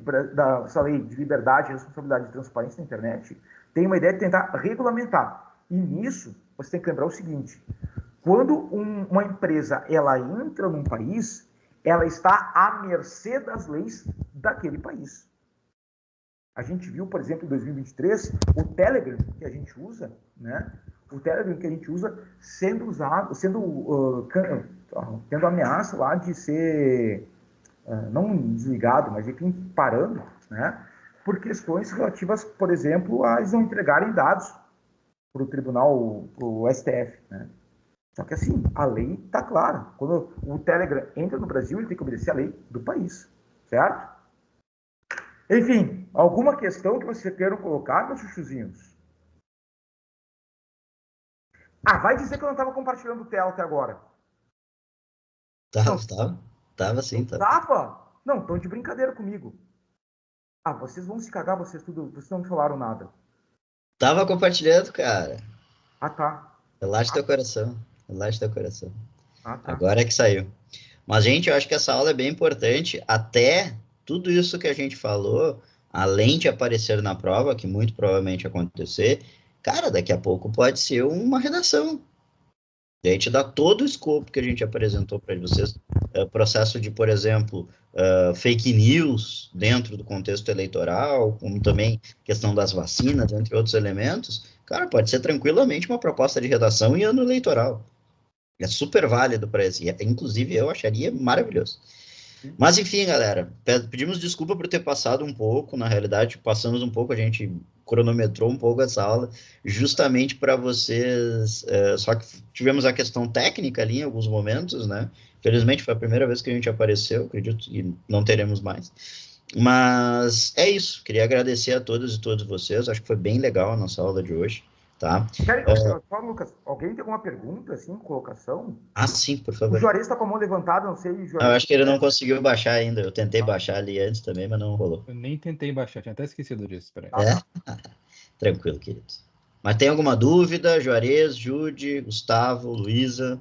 liberdade, responsabilidade e transparência na internet tem uma ideia de tentar regulamentar. E nisso, você tem que lembrar o seguinte: quando uma empresa ela entra num país, ela está à mercê das leis daquele país. A gente viu, por exemplo, em 2023, o Telegram que a gente usa, né? O Telegram que a gente usa sendo usado, tendo ameaça lá de ser não desligado, mas enfim, parando, né? por questões relativas, por exemplo, a eles não entregarem dados para o tribunal, para o STF, né? Só que assim, a lei está clara. Quando o Telegram entra no Brasil, ele tem que obedecer a lei do país, certo? Enfim, alguma questão que vocês queiram colocar, meus chuchuzinhos? Ah, vai dizer que eu não estava compartilhando tela até agora. Tava sim, tava. Tava? Não, estão de brincadeira comigo. Ah, vocês vão se cagar, vocês não me falaram nada. Tava compartilhando, cara. Ah, tá. Relaxa teu coração. Relaxa teu coração. Ah, tá. Agora é que saiu. Mas, gente, eu acho que essa aula é bem importante. Até tudo isso que a gente falou, além de aparecer na prova, que muito provavelmente acontecer, cara, daqui a pouco pode ser uma redação. E a gente dá todo o escopo que a gente apresentou para vocês. Processo de, por exemplo, fake news dentro do contexto eleitoral, como também questão das vacinas, entre outros elementos. Cara, pode ser tranquilamente uma proposta de redação em ano eleitoral. É super válido para esse. Inclusive, eu acharia maravilhoso. Mas, enfim, galera, pedimos desculpa por ter passado um pouco. Na realidade, passamos um pouco, a gente cronometrou um pouco essa aula, justamente para vocês. Só que tivemos a questão técnica ali em alguns momentos, né? Felizmente, foi a primeira vez que a gente apareceu, acredito, e não teremos mais. Mas é isso. Queria agradecer a todos e todas vocês. Acho que foi bem legal a nossa aula de hoje. Tá? Só, Lucas, alguém tem alguma pergunta, assim, colocação? Ah, sim, por O favor. Juarez está com a mão levantada, não sei. Eu acho que ele não conseguiu baixar ainda. Eu tentei baixar ali antes também, mas não rolou. Eu nem tentei baixar, tinha até esquecido disso. Peraí. Tranquilo, queridos. Mas tem alguma dúvida? Juarez, Jude, Gustavo, Luísa?